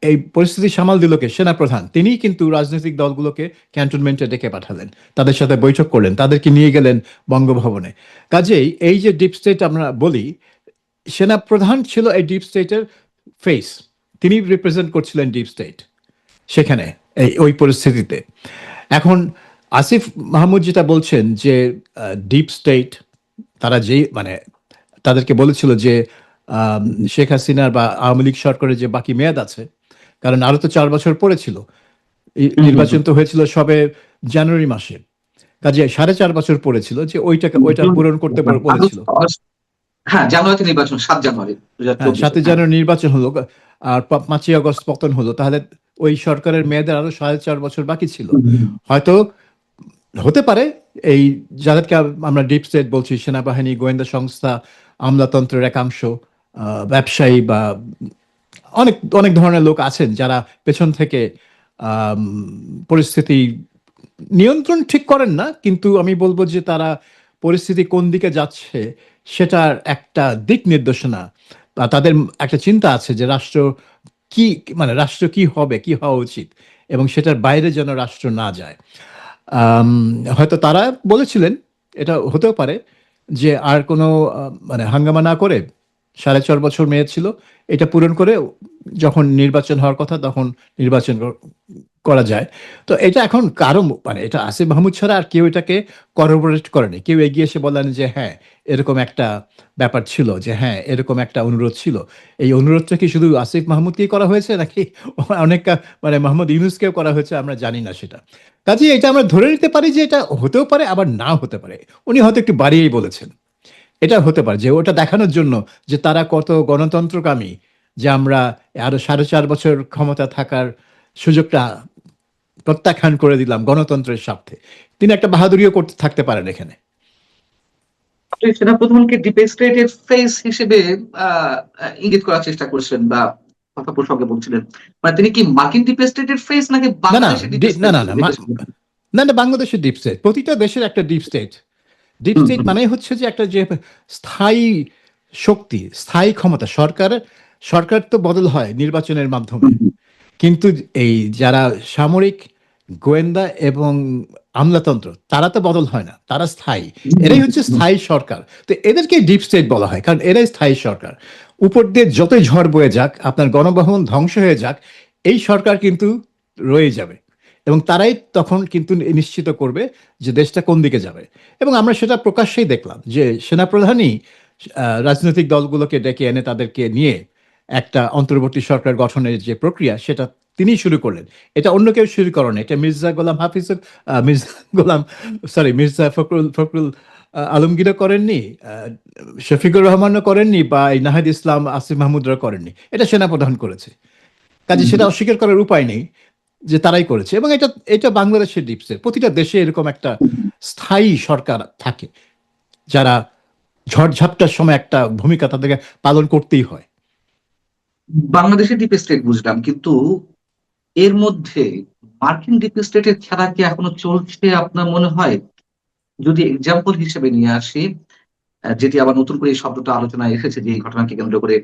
এই পরিস্থিতি সামাল দিল কে? সেনাপ্রধান। তিনিই কিন্তু রাজনৈতিক দলগুলোকে ক্যান্টনমেন্টে ডেকে পাঠালেন, তাদের সাথে বৈঠক করলেন, তাদেরকে নিয়ে গেলেন বঙ্গভবনে। কাজেই এই যে ডিপ স্টেট আমরা বলি, সেনাপ্রধান ছিল এই ডিপ স্টেটের ফেস, তিনি রিপ্রেজেন্ট করছিলেন ডিপ স্টেট সেখানে, ওই পরিস্থিতিতে। এখন আসিফ মাহমুদ যেটা বলছেন যে ডিপ স্টেট তারা যেই তাদেরকে বলেছিল যে আম, শেখ হাসিনার বা আওয়ামী লীগ সরকারের যে বাকি মেয়াদ আছে, কারণ আরো তো 4 বছর পড়ে ছিল, নির্বাচন তো হয়েছিল সবে জানুয়ারি মাসে, কাজে 4.5 বছর পড়েছিল, যে ওইটা পূরণ করতে বলেছিল। হ্যাঁ, জানুয়ারিতে নির্বাচন, 7 জানুয়ারি হ্যাঁ, 2024। 7 জানুয়ারি নির্বাচন হলো, আর 5ই আগস্ট পতন হলো। তাহলে ওই সরকারের মেয়াদের আরো 4.5 বছর বাকি ছিল। হয়তো হতে পারে এই যাদেরকে আমরা ডিপ স্টেট বলছি, সেনাবাহিনী, গোয়েন্দা সংস্থা, আমলাতন্ত্রের একাংশ, ব্যবসায়ী বা অনেক অনেক ধরনের লোক আছেন যারা পেছন থেকে আম, পরিস্থিতি নিয়ন্ত্রণ ঠিক করেন না, কিন্তু আমি বলবো যে তারা পরিস্থিতি কোন দিকে যাচ্ছে সেটার একটা দিক নির্দেশনা বা তাদের একটা চিন্তা আছে যে রাষ্ট্র কি, মানে রাষ্ট্র কি হবে, কি হওয়া উচিত, এবং সেটার বাইরে যেন রাষ্ট্র না যায়। আম, হয়তো তারা বলেছিলেন, এটা হতেও পারে যে আর কোনো মানে হাঙ্গামা না করে, 4.5 বছর মেয়াদ ছিল, এটা পূরণ করে যখন নির্বাচন হওয়ার কথা তখন নির্বাচন করা যায়। তো এটা এখন কারো মানে এটা আসিফ মাহমুদ ছাড়া আর কেউ এটাকে করবোরেট করেনি, কেউ এগিয়ে এসে বলেন যে হ্যাঁ এরকম একটা ব্যাপার ছিল, যে হ্যাঁ এরকম একটা অনুরোধ ছিল। এই অনুরোধটা কি শুধু আসিফ মাহমুদকেই করা হয়েছে নাকি অনেক মানে মোহাম্মদ ইউনূসকেও করা হয়েছে, আমরা জানি না সেটা। কাজে এটা আমরা ধরে নিতে পারি যে এটা হতেও পারে, আবার না হতে পারে। উনি হয়তো একটু বাড়িয়েই বলেছেন, এটা হতে পারে যে ওটা দেখানোর জন্য যে তারা কত গণতন্ত্রকামী, যে আমরা আরো 4.5 বছর ক্ষমতা থাকার সুযোগটা প্রত্যাখ্যান করে দিলাম গণতন্ত্রের স্বার্থে। তিনি একটা বাহাদুরিও করতে থাকতে পারেন এখানে। আপনি সেনাপ্রধানকে ডিপ স্টেটের ফেস হিসেবে আহ, ইঙ্গিত করার চেষ্টা করছেন বা কথা প্রসঙ্গে বলছিলেন, মানে তিনি কি মার্কিন ডিপ স্টেটের ফেস নাকি না না বাংলাদেশের ডিপ না স্টেট? না না না না, বাংলাদেশের ডিপ স্টেট, প্রতিটা দেশের একটা ডিপ স্টেট। ডিপ স্টেট মানে হচ্ছে যে একটা যে স্থায়ী শক্তি, স্থায়ী ক্ষমতা। সরকার তো বদল হয় নির্বাচনের মাধ্যমে, কিন্তু এই যারা সামরিক, গোয়েন্দা এবং আমলাতন্ত্র, তারা তো বদল হয় না, তারা স্থায়ী। এরাই হচ্ছে স্থায়ী সরকার। তো এদেরকে ডিপ স্টেট বলা হয়, কারণ এরাই স্থায়ী সরকার। উপর দিয়ে যতই ঝড় বয়ে যাক, আপনার গণভবন ধ্বংস হয়ে যাক, এই সরকার কিন্তু রয়ে যাবে, এবং তারাই তখন কিন্তু নিশ্চিত করবে যে দেশটা কোন দিকে যাবে। এবং আমরা সেটা প্রকাশ্যেই দেখলাম যে সেনাপ্রধানই রাজনৈতিক দলগুলোকে ডেকে এনে তাদেরকে নিয়ে একটা অন্তর্বর্তী সরকার গঠনের যে প্রক্রিয়া, সেটা তিনি শুরু করলেন। এটা অন্য কেউ শুরু করেন, এটা মির্জা গোলাম হাফিজের মির্জা ফখরুল আলমগীরও করেননি, শফিকুর রহমানও করেননি, বা এই নাহিদ ইসলাম, আসিফ মাহমুদরা করেননি। এটা সেনাপ্রধান করেছে। কাজে সেটা অস্বীকার করার উপায় নেই যে তারাই করেছে। এবং এটা এটা বাংলাদেশের ডিপসে প্রতিটা দেশে এরকম একটা স্থায়ী সরকার থাকে, যারা ঝড়ঝাপটার সময় একটা ভূমিকা তাদেরকে পালন করতেই হয়। বাংলাদেশের ডিপ স্টেট বুঝলাম, কিন্তু এর মধ্যে মার্কিন ডিপ স্টেটের খেলা কি এখনো চলছে আপনার মনে হয়? যদি এক্সাম্পল হিসেবে নিয়ে আসি, যেটি আবার নতুন করে এই শব্দটা আলোচনায় এসেছে যে এই ঘটনাকে কেন্দ্র করে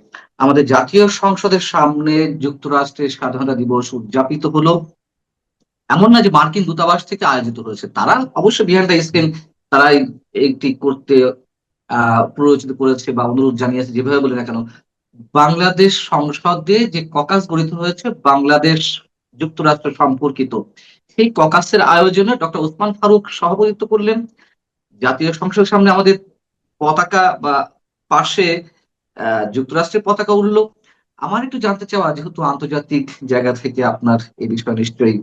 আমাদের জাতীয় সংসদের সামনে যুক্তরাষ্ট্রের স্বাধীনতা দিবস উদযাপিত হলো। এমন না যে মার্কিন দূতাবাস থেকে আয়োজিত হয়েছে, তারা অবশ্য বিহাইন্ড দ্য স্ক্রিন তারাই একটি করতে প্ররোচিত করেছে বা অনুরোধ জানিয়েছে, যেভাবে বলি না কেন। বাংলাদেশ সংসদে যে ককাস গঠিত হয়েছে বাংলাদেশ যুক্তরাষ্ট্র সম্পর্কিত, সেই ককাসের আয়োজনে ডক্টর ওসমান ফারুক সভাপতিত্ব করলেন। জাতীয় সংসদের সামনে আমাদের পতাকা বা পাশে যুক্তরাষ্ট্রের পতাকা উঠলো। আমার একটু জানতে চাওয়া, যেহেতু আন্তর্জাতিক জায়গা থেকে আপনার এই বিষয়ে নিশ্চয়ই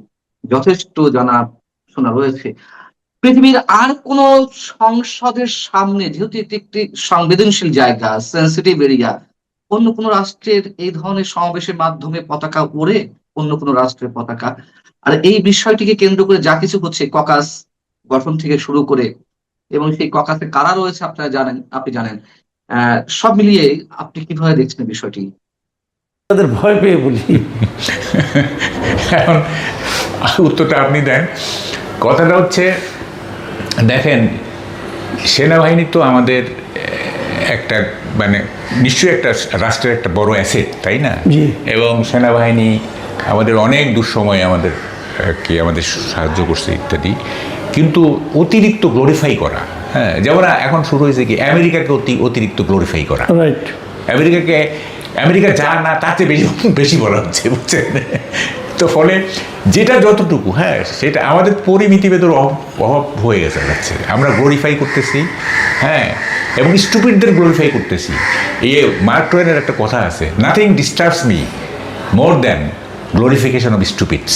যথেষ্ট জানা শোনা রয়েছে, পৃথিবীর আর কোন সংসদের সামনে, যেহেতু এটি একটি সংবেদনশীল জায়গা, সেন্সিটিভ এরিয়া, অন্য কোন রাষ্ট্রের এই ধরনের সমাবেশের মাধ্যমে পতাকা ওড়ে, অন্য কোন রাষ্ট্রের পতাকা? আর এই বিষয়টিকে কেন্দ্র করে যা কিছু হচ্ছে, ককাস গঠন থেকে শুরু করে, এবং সেই ককাসে কারা রয়েছে আপনারা জানেন, আপনি জানেন, সব মিলিয়ে আপনি কিভাবে দেখছেন বিষয়টি? তাদের ভয় পেয়ে বলি। এখন উত্তরটা আপনি দেন। কথাটা হচ্ছে, দেখেন, সেনাবাহিনী তো আমাদের একটা মানে নিশ্চয়ই একটা রাষ্ট্রের একটা বড় অ্যাসেট, তাই না? এবং সেনাবাহিনী আমাদের অনেক দুঃসময়ে আমাদের সাহায্য করছে ইত্যাদি। কিন্তু অতিরিক্ত গ্লোরিফাই করা, হ্যাঁ, যেমন এখন শুরু হয়েছে কি আমেরিকাকে অতিরিক্ত গ্লোরিফাই করা। রাইট, আমেরিকা যা না তাতে বেশি বলা হচ্ছে, বুঝছেন? তো ফলে যেটা যতটুকু, হ্যাঁ, সেটা আমাদের পরিমিতিভেদর অভাব হয়ে গেছে। আমরা গ্লোরিফাই করতেছি, হ্যাঁ, এবং স্টুপিডদের গ্লোরিফাই করতেছি। এই মার্ক টোয়েনের একটা কথা আছে, nothing disturbs me more than glorification of stupids.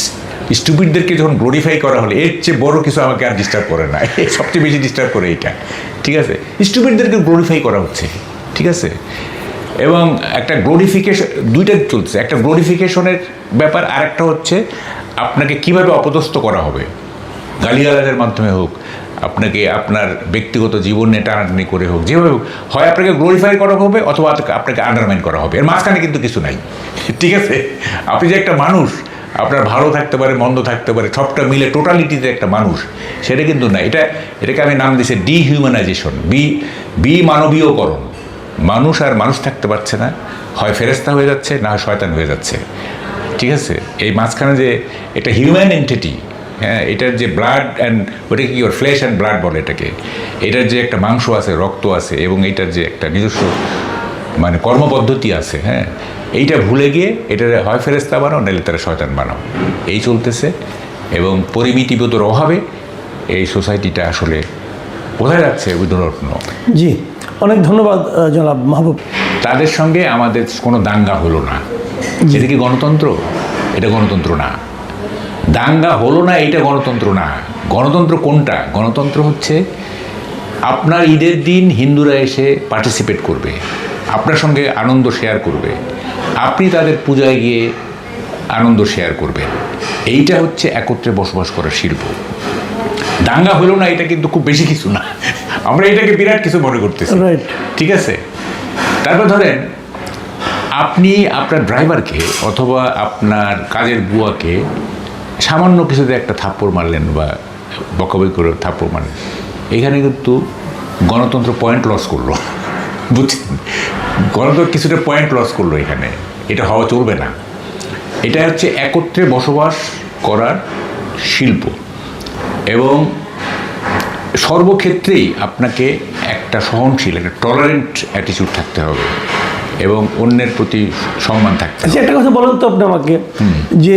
স্টুপিডদেরকে যখন গ্লোরিফাই করা হলে এর চেয়ে বড় কিছু আমাকে আর ডিস্টার্ব করে না, সবচেয়ে বেশি ডিস্টার্ব করে এইটা, ঠিক আছে? স্টুপিডদেরকে গ্লোরিফাই করা হচ্ছে, ঠিক আছে? এবং একটা গ্লোরিফিকেশন, দুইটা চলছে, একটা গ্লোরিফিকেশনের ব্যাপার, আর একটা হচ্ছে আপনাকে কিভাবে অপদস্থ করা হবে, গালিগালাজের মাধ্যমে হোক, আপনাকে আপনার ব্যক্তিগত জীবনে টানাটানি করে হোক, যেভাবে হোক, হয় আপনাকে গ্লোরিফাই করা হবে অথবা আপনাকে আন্ডারমাইন করা হবে, এর মাঝখানে কিন্তু কিছু নাই, ঠিক আছে? আপনি যে একটা মানুষ, আপনার ভালো থাকতে পারে, মন্দ থাকতে পারে, সবটা মিলে টোটালিটিতে একটা মানুষ, সেটা কিন্তু না। এটাকে আমি নাম দিয়েছি ডিহিউম্যানাইজেশন, মানবীয়করণ। মানুষ আর মানুষ থাকতে পারছে না, হয় ফেরেশতা হয়ে যাচ্ছে, না হয় শয়তান হয়ে যাচ্ছে, ঠিক আছে? এই মাঝখানে যে এটা হিউম্যান এন্টিটি, হ্যাঁ, এটার যে ব্লাড অ্যান্ড, ওটা কি ফ্লেশ অ্যান্ড ব্লাড বলে এটাকে, এটার যে একটা মাংস আছে, রক্ত আছে, এবং এটার যে একটা নিজস্ব মানে কর্মপদ্ধতি আছে, হ্যাঁ, এইটা ভুলে গিয়ে এটা হয় ফেরেশতা বানাও, নাহলে তারা শয়তান বানাও, এই চলতেছে। এবং পরিমিতিবোধের অভাবে এই সোসাইটিটা আসলে কোথায় যাচ্ছে উই ডু নট নো। জি, অনেক ধন্যবাদ জনাব মাহবুব। তাদের সঙ্গে আমাদের কোনো দাঙ্গা হলো না, এটা কি গণতন্ত্র? এটা গণতন্ত্র না। দাঙ্গা হলো না, এটা গণতন্ত্র না। গণতন্ত্র কোনটা? গণতন্ত্র হচ্ছে আপনার ঈদের দিন হিন্দুরা এসে পার্টিসিপেট করবে, আপনার সঙ্গে আনন্দ শেয়ার করবে, আপনি তাদের পূজায় গিয়ে আনন্দ শেয়ার করবেন। এইটা হচ্ছে একত্রে বসবাস করার শিল্প। দাঙ্গা হলো না, এটা কিন্তু খুব বেশি কিছু না, আমরা এটাকে বিরাট কিছু মনে করতেছি, রাইট, ঠিক আছে? তারপর ধরেন আপনি আপনার ড্রাইভারকে অথবা আপনার কাজের বুয়াকে সামান্য কিছুতে একটা থাপ্পড় মারলেন বা বকাবকি করে থাপ্পড় মারলেন, এখানে কিন্তু গণতন্ত্র পয়েন্ট লস করলো, বুঝছেন? গণতন্ত্র কিছুটা পয়েন্ট লস করলো এখানে, এটা হওয়া চলবে না। এটা হচ্ছে একত্রে বসবাস করার শিল্প, এবং সর্বক্ষেত্রেই আপনাকে একটা সহনশীল, একটা টলারেন্ট অ্যাটিটিউড থাকতে হবে, এবং অন্যের প্রতি সম্মান থাকতে হবে। আচ্ছা, একটা কথা বলেন তো আপনি আমাকে, যে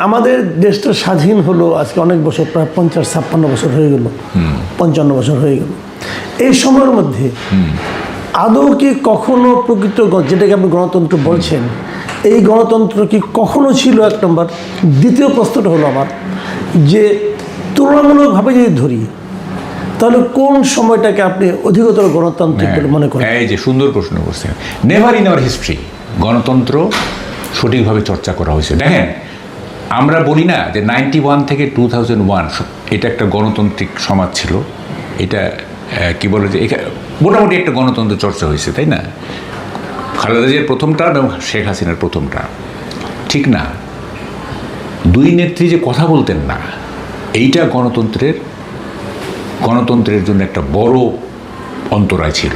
আমাদের দেশটা স্বাধীন হলো আজকে অনেক বছর, প্রায় 50-56 বছর হয়ে গেল, 55 বছর হয়ে গেল। এই সময়ের মধ্যে আদৌ কি কখনো প্রকৃত যেটাকে আপনি গণতন্ত্র বলছেন, এই গণতন্ত্র কি কখনো ছিল? এক নম্বর। দ্বিতীয় প্রশ্নটা হলো আমার, যে তুলনামূলকভাবে যদি ধরি, তাহলে কোন সময়টাকে আপনি অধিকতর গণতান্ত্রিক বলে মনে করেন? এই যে সুন্দর প্রশ্ন করছেন। নেভার ইন আওয়ার হিস্ট্রি গণতন্ত্র সঠিকভাবে চর্চা করা হয়েছে। দেখেন, আমরা বলি না যে 91 থেকে 2001 এটা একটা গণতান্ত্রিক সমাজ ছিল, এটা কি বলে যে মোটামুটি একটা গণতন্ত্র চর্চা হয়েছে, তাই না? খালেদা জিয়ার প্রথম টার্ম এবং শেখ হাসিনার প্রথম টার্ম, ঠিক না? দুই নেত্রী যে কথা বলতেন না, এইটা গণতন্ত্রের জন্য একটা বড় অন্তরায় ছিল।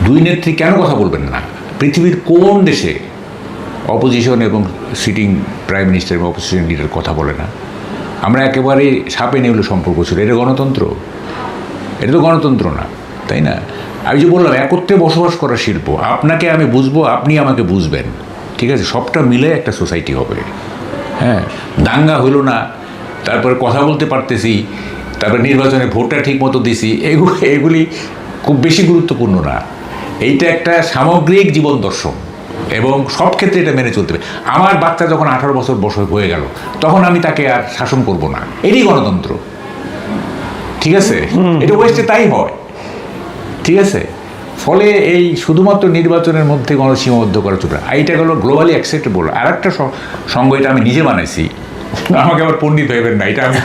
দুই নেত্রী কেন কথা বলবেন না? পৃথিবীর কোন দেশে অপোজিশন এবং সিটিং প্রাইম মিনিস্টার এবং অপোজিশন লিডার কথা বলে না? আমরা একেবারে সাপে নেউলে সম্পর্ক ছিল, এটা গণতন্ত্র? এটা তো গণতন্ত্র না, তাই না? আমি যে বললাম একত্রে বসবাস করার শিল্প, আপনাকে আমি বুঝবো, আপনি আমাকে বুঝবেন, ঠিক আছে? সবটা মিলে একটা সোসাইটি হবে। হ্যাঁ, দাঙ্গা হলো না, তারপরে কথা বলতে পারতেছি, তারপরে নির্বাচনে ভোটটা ঠিক মতো দিছি, এগুলি খুব বেশি গুরুত্বপূর্ণ না। এইটা একটা সামগ্রিক জীবন দর্শন, এবং সব ক্ষেত্রে এটা মেনে চলতে হবে। আমার বাচ্চা যখন 18 বছর বয়স হয়ে গেল, তখন আমি তাকে আর শাসন করব না, এটাই গণতন্ত্র, ঠিক আছে? এটা ওয়েস্টে তাই হয়, ঠিক আছে? ফলে এই শুধুমাত্র নির্বাচনের মধ্যে গণসীমাবদ্ধ করা চলবে না। এইটা হলো গ্লোবালি অ্যাকসেপ্টেবল। আর একটা সঙ্গ, এটা আমি নিজে বানাইছি, আমাকে আবার পণ্ডিত ভাইবেন না, এটা আমি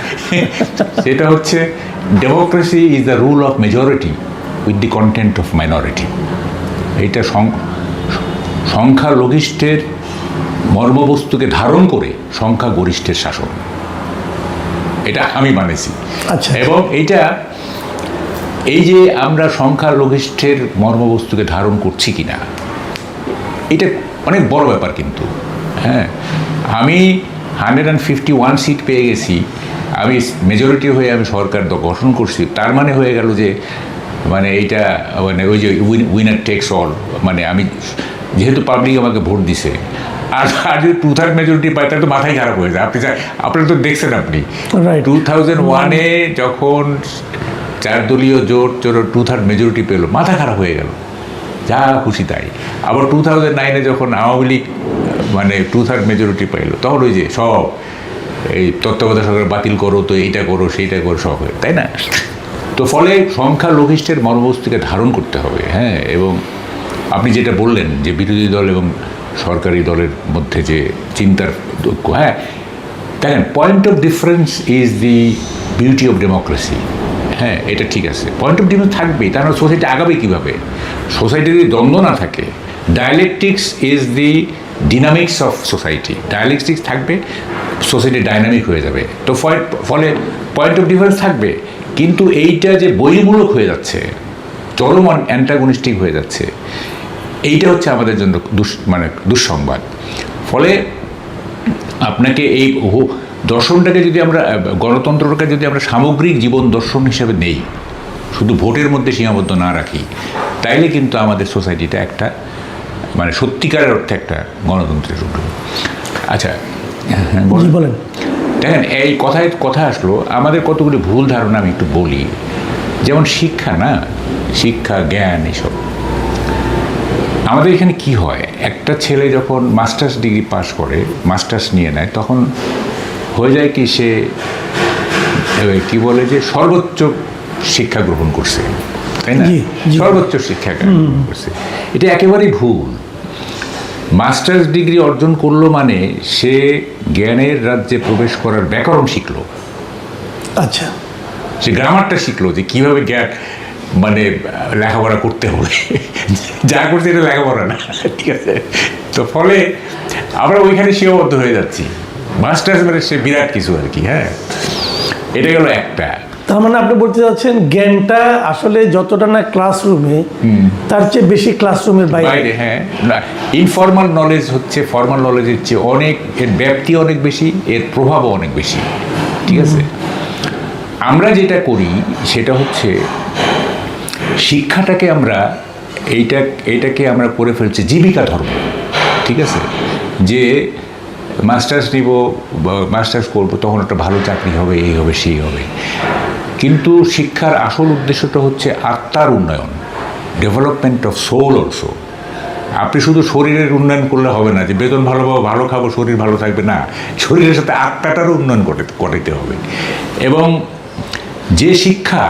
সেটা হচ্ছে democracy is the rule of majority with the content of minority. এইটা সংখ্যালঘিষ্ঠের মর্মবস্তুকে ধারণ করে সংখ্যাগরিষ্ঠের শাসন, এটা আমি বানিয়েছি। আচ্ছা, এবং এই যে আমরা সংখ্যালঘিষ্ঠের মর্মবস্তুকে ধারণ করছি কিনা, এটা অনেক বড় ব্যাপার কিন্তু। হ্যাঁ, আমি 151 সিট পেয়ে গেছি, আমি মেজরিটি হয়ে আমি সরকার গঠন করছি, তার মানে হয়ে গেল যে মানে এইটা মানে ওই যে উইনার টেক্স অল, মানে আমি যেহেতু পাবলিক আমাকে ভোট দিছে, আর যদি 2/3 মেজরিটি পাই, তাহলে তো মাথায় খারাপ হয়ে যায়। আপনারা তো দেখছেন, আপনি 2001-এ যখন 4 দলীয় জোট 2/3 মেজরিটি পেল, মাথা খারাপ হয়ে গেল, যা খুশি তাই। আবার 2009-এ যখন আওয়ামী লীগ মানে 2/3 মেজরিটি পাইল, তখন ওই যে সব এই তত্ত্বাবধায়ক সরকার বাতিল করো, তো এইটা করো সেইটা করো, সব হয়, তাই না? তো ফলে সংখ্যালঘিষ্ঠের মর্মবস্তুকে ধারণ করতে হবে। হ্যাঁ, এবং আপনি যেটা বললেন যে বিরোধী দল এবং সরকারি দলের মধ্যে যে চিন্তার ঐক্য, হ্যাঁ দেখেন, point of difference is the beauty of democracy. হ্যাঁ, এটা ঠিক আছে, পয়েন্ট অফ ডিফারেন্স থাকবেই, তার মানে সোসাইটি আগাবে কীভাবে? সোসাইটি যদি দ্বন্দ্ব না থাকে, dialectics is the dynamics of society, dialectics থাকবে, সোসাইটি ডাইনামিক হয়ে যাবে। তো ফলে পয়েন্ট অফ ডিফারেন্স থাকবে, কিন্তু এইটা যে বহির্মূলক হয়ে যাচ্ছে, চরম অ্যান্টাগনিস্টিক হয়ে যাচ্ছে, এইটা হচ্ছে আমাদের জন্য দুঃসংবাদ। ফলে আপনাকে এই দর্শনটাকে যদি আমরা, গণতন্ত্রটাকে যদি আমরা সামগ্রিক জীবন দর্শন হিসেবে নেই, শুধু ভোটের মধ্যে সীমাবদ্ধ না রাখি, তাইলে কিন্তু আমাদের সোসাইটিটা একটা সত্যিকারের অর্থে একটা গণতন্ত্রের রূপ। আচ্ছা, বলেন। দেখেন, এই কথা আসলো, আমাদের কতগুলি ভুল ধারণা আমি একটু বলি। যেমন শিক্ষা, না শিক্ষা জ্ঞান এসব, আমাদের এখানে কি হয়, একটা ছেলে যখন মাস্টার্স ডিগ্রি পাস করে, মাস্টার্স নিয়ে নেয়, তখন হয়ে যায় কি, সে কি বলে যে সর্বোচ্চ শিক্ষা গ্রহণ করছে, তাই না? সর্বোচ্চ শিক্ষা গ্রহণ করছে। এটা একেবারেই ভুল। মাস্টার্স ডিগ্রি অর্জন করলো মানে সে জ্ঞানের রাজ্যে প্রবেশ করার ব্যাকরণ শিখলো। আচ্ছা, সে গ্রামারটা শিখলো যে কীভাবে জ্ঞান লেখাপড়া করতে হবে। যা করছে এটা লেখাপড়া না, ঠিক আছে? তো ফলে আমরা ওইখানে সীমাবদ্ধ হয়ে যাচ্ছি। মাস্টার্স সে বিরাট কিছু আর কি। হ্যাঁ, এটা গেল একটা। তার মানে আপনি বলতে চাচ্ছেন জ্ঞানটা আসলে যতটা না ক্লাসরুমে, তার চেয়ে বেশি ক্লাসরুমের বাইরে। হ্যাঁ, ইনফর্মাল নলেজ হচ্ছে ফর্মাল নলেজের চেয়ে অনেক, এর ব্যাপ্তি অনেক বেশি, এর প্রভাবও অনেক বেশি, ঠিক আছে? আমরা যেটা করি সেটা হচ্ছে শিক্ষাটাকে আমরা এইটাকে আমরা করে ফেলছি জীবিকা ধর্ম, ঠিক আছে? যে মাস্টার্স নিব, মাস্টার্স করবো, তখন একটা ভালো চাকরি হবে, এই হবে সেই হবে। কিন্তু শিক্ষার আসল উদ্দেশ্যটা হচ্ছে আত্মার উন্নয়ন, ডেভেলপমেন্ট অফ সোল অলসো। আপনি শুধু শরীরের উন্নয়ন করলে হবে না, যে বেতন ভালো পাবো, ভালো খাবো, শরীর ভালো থাকবে, না, শরীরের সাথে আত্মাটারও উন্নয়ন করাইতে হবে। এবং যে শিক্ষা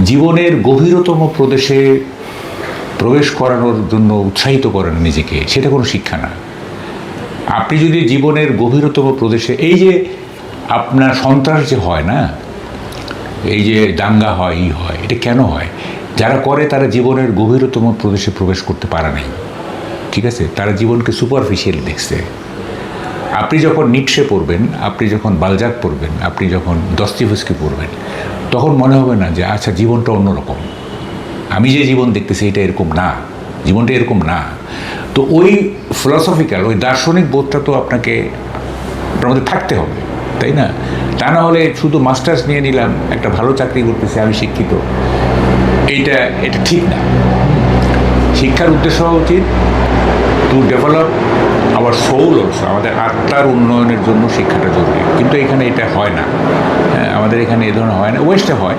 জীবনের গভীরতম প্রদেশে প্রবেশ করানোর জন্য উৎসাহিত করেন নিজেকে, সেটা কোনো শিক্ষা না। আপনি যদি জীবনের গভীরতম প্রদেশে, এই যে আপনার সন্ত্রাস যে হয় না, এই যে দাঙ্গা হয়, হয়, এটা কেন হয়? যারা করে তারা জীবনের গভীরতম প্রদেশে প্রবেশ করতে পারে নাই, ঠিক আছে? তারা জীবনকে সুপারফিশিয়াল দেখছে। আপনি যখন নিটশে পড়বেন, আপনি যখন বালজাক পড়বেন, আপনি যখন দস্তয়েভস্কি পড়বেন, তখন মনে হবে না যে আচ্ছা জীবনটা অন্যরকম, আমি যে জীবন দেখতেছি এটা এরকম না, জীবনটা এরকম না। তো ওই ফিলসফিক্যাল, ওই দার্শনিক বোধটা তো আপনাকে মধ্যে থাকতে হবে, তাই না? তা না হলে শুধু মাস্টার্স নিয়ে নিলাম, একটা ভালো চাকরি করতেছে, আমি শিক্ষিত, এটা ঠিক না। শিক্ষার উদ্দেশ্য হওয়া উচিত to develop our soul also, আমাদের আত্মার উন্নয়নের জন্য শিক্ষাটা জরুরি। কিন্তু এখানে এটা হয় না, আমাদের এখানে এ ধরনের হয় না, ওয়েস্টে হয়।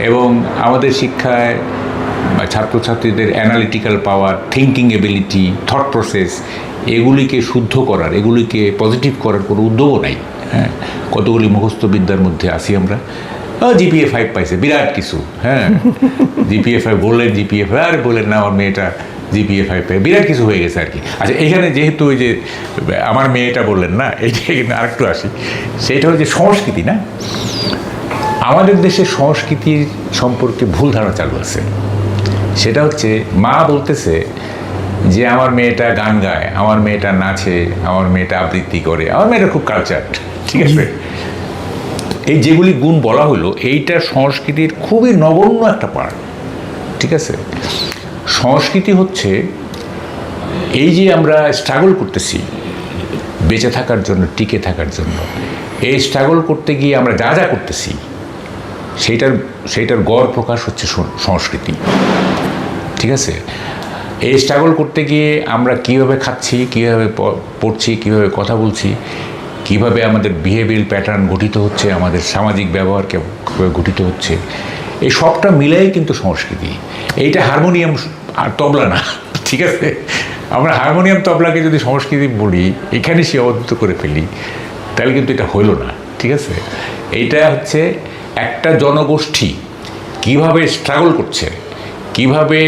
এবং আমাদের শিক্ষায় ছাত্রছাত্রীদের অ্যানালিটিক্যাল পাওয়ার, থিঙ্কিং এবিলিটি, থট প্রসেস, এগুলিকে শুদ্ধ করার, এগুলিকে পজিটিভ করার কোনো উদ্যোগও নাই। হ্যাঁ, কতগুলি মুখস্থ বিদ্যার মধ্যে আসি আমরা। জিপিএ 5 পাইছে, বিরাট কিছু। হ্যাঁ, জিপিএ 5 বললেন, জিপিএ 5 আর বললেন না আমার মেয়েটা জিপিএ 5 পায়, বিরাট কিছু হয়ে গেছে আর কি। আচ্ছা, এখানে যেহেতু ওই যে আমার মেয়েটা বললেন না, এইটা কিন্তু আরেকটু আসি, সেইটা হচ্ছে সংস্কৃতি। না, আমাদের দেশের সংস্কৃতির সম্পর্কে ভুল ধারণা চালু আছে। সেটা হচ্ছে মা বলতেছে যে আমার মেয়েটা গান গায়, আমার মেয়েটা নাচে, আমার মেয়েটা আবৃত্তি করে, আমার মেয়েটা খুব কালচার্ড, ঠিক আছে? এই যেগুলি গুণ বলা হলো, এইটা সংস্কৃতির খুবই নগণ্য একটা পার্ট, ঠিক আছে? সংস্কৃতি হচ্ছে এই যে আমরা স্ট্রাগল করতেছি বেঁচে থাকার জন্য, টিকে থাকার জন্য, এই স্ট্রাগল করতে গিয়ে আমরা যা যা করতেছি সেইটার গড় প্রকাশ হচ্ছে সংস্কৃতি, ঠিক আছে? এই স্ট্রাগল করতে গিয়ে আমরা কীভাবে খাচ্ছি, কীভাবে পড়ছি, কীভাবে কথা বলছি, কীভাবে আমাদের বিহেভিয়ার প্যাটার্ন গঠিত হচ্ছে, আমাদের সামাজিক ব্যবহার কীভাবে গঠিত হচ্ছে, এই সবটা মিলাই কিন্তু সংস্কৃতি। এইটা হারমোনিয়াম আর তবলা না, ঠিক আছে? আমরা হারমোনিয়াম তবলাকে যদি সংস্কৃতি বলি, এখানে সীমাবদ্ধ করে ফেলি, তাহলে কিন্তু এটা হইল না, ঠিক আছে? এইটা হচ্ছে একটা জনগোষ্ঠী কিভাবে স্ট্রাগল করছে, কিভাবে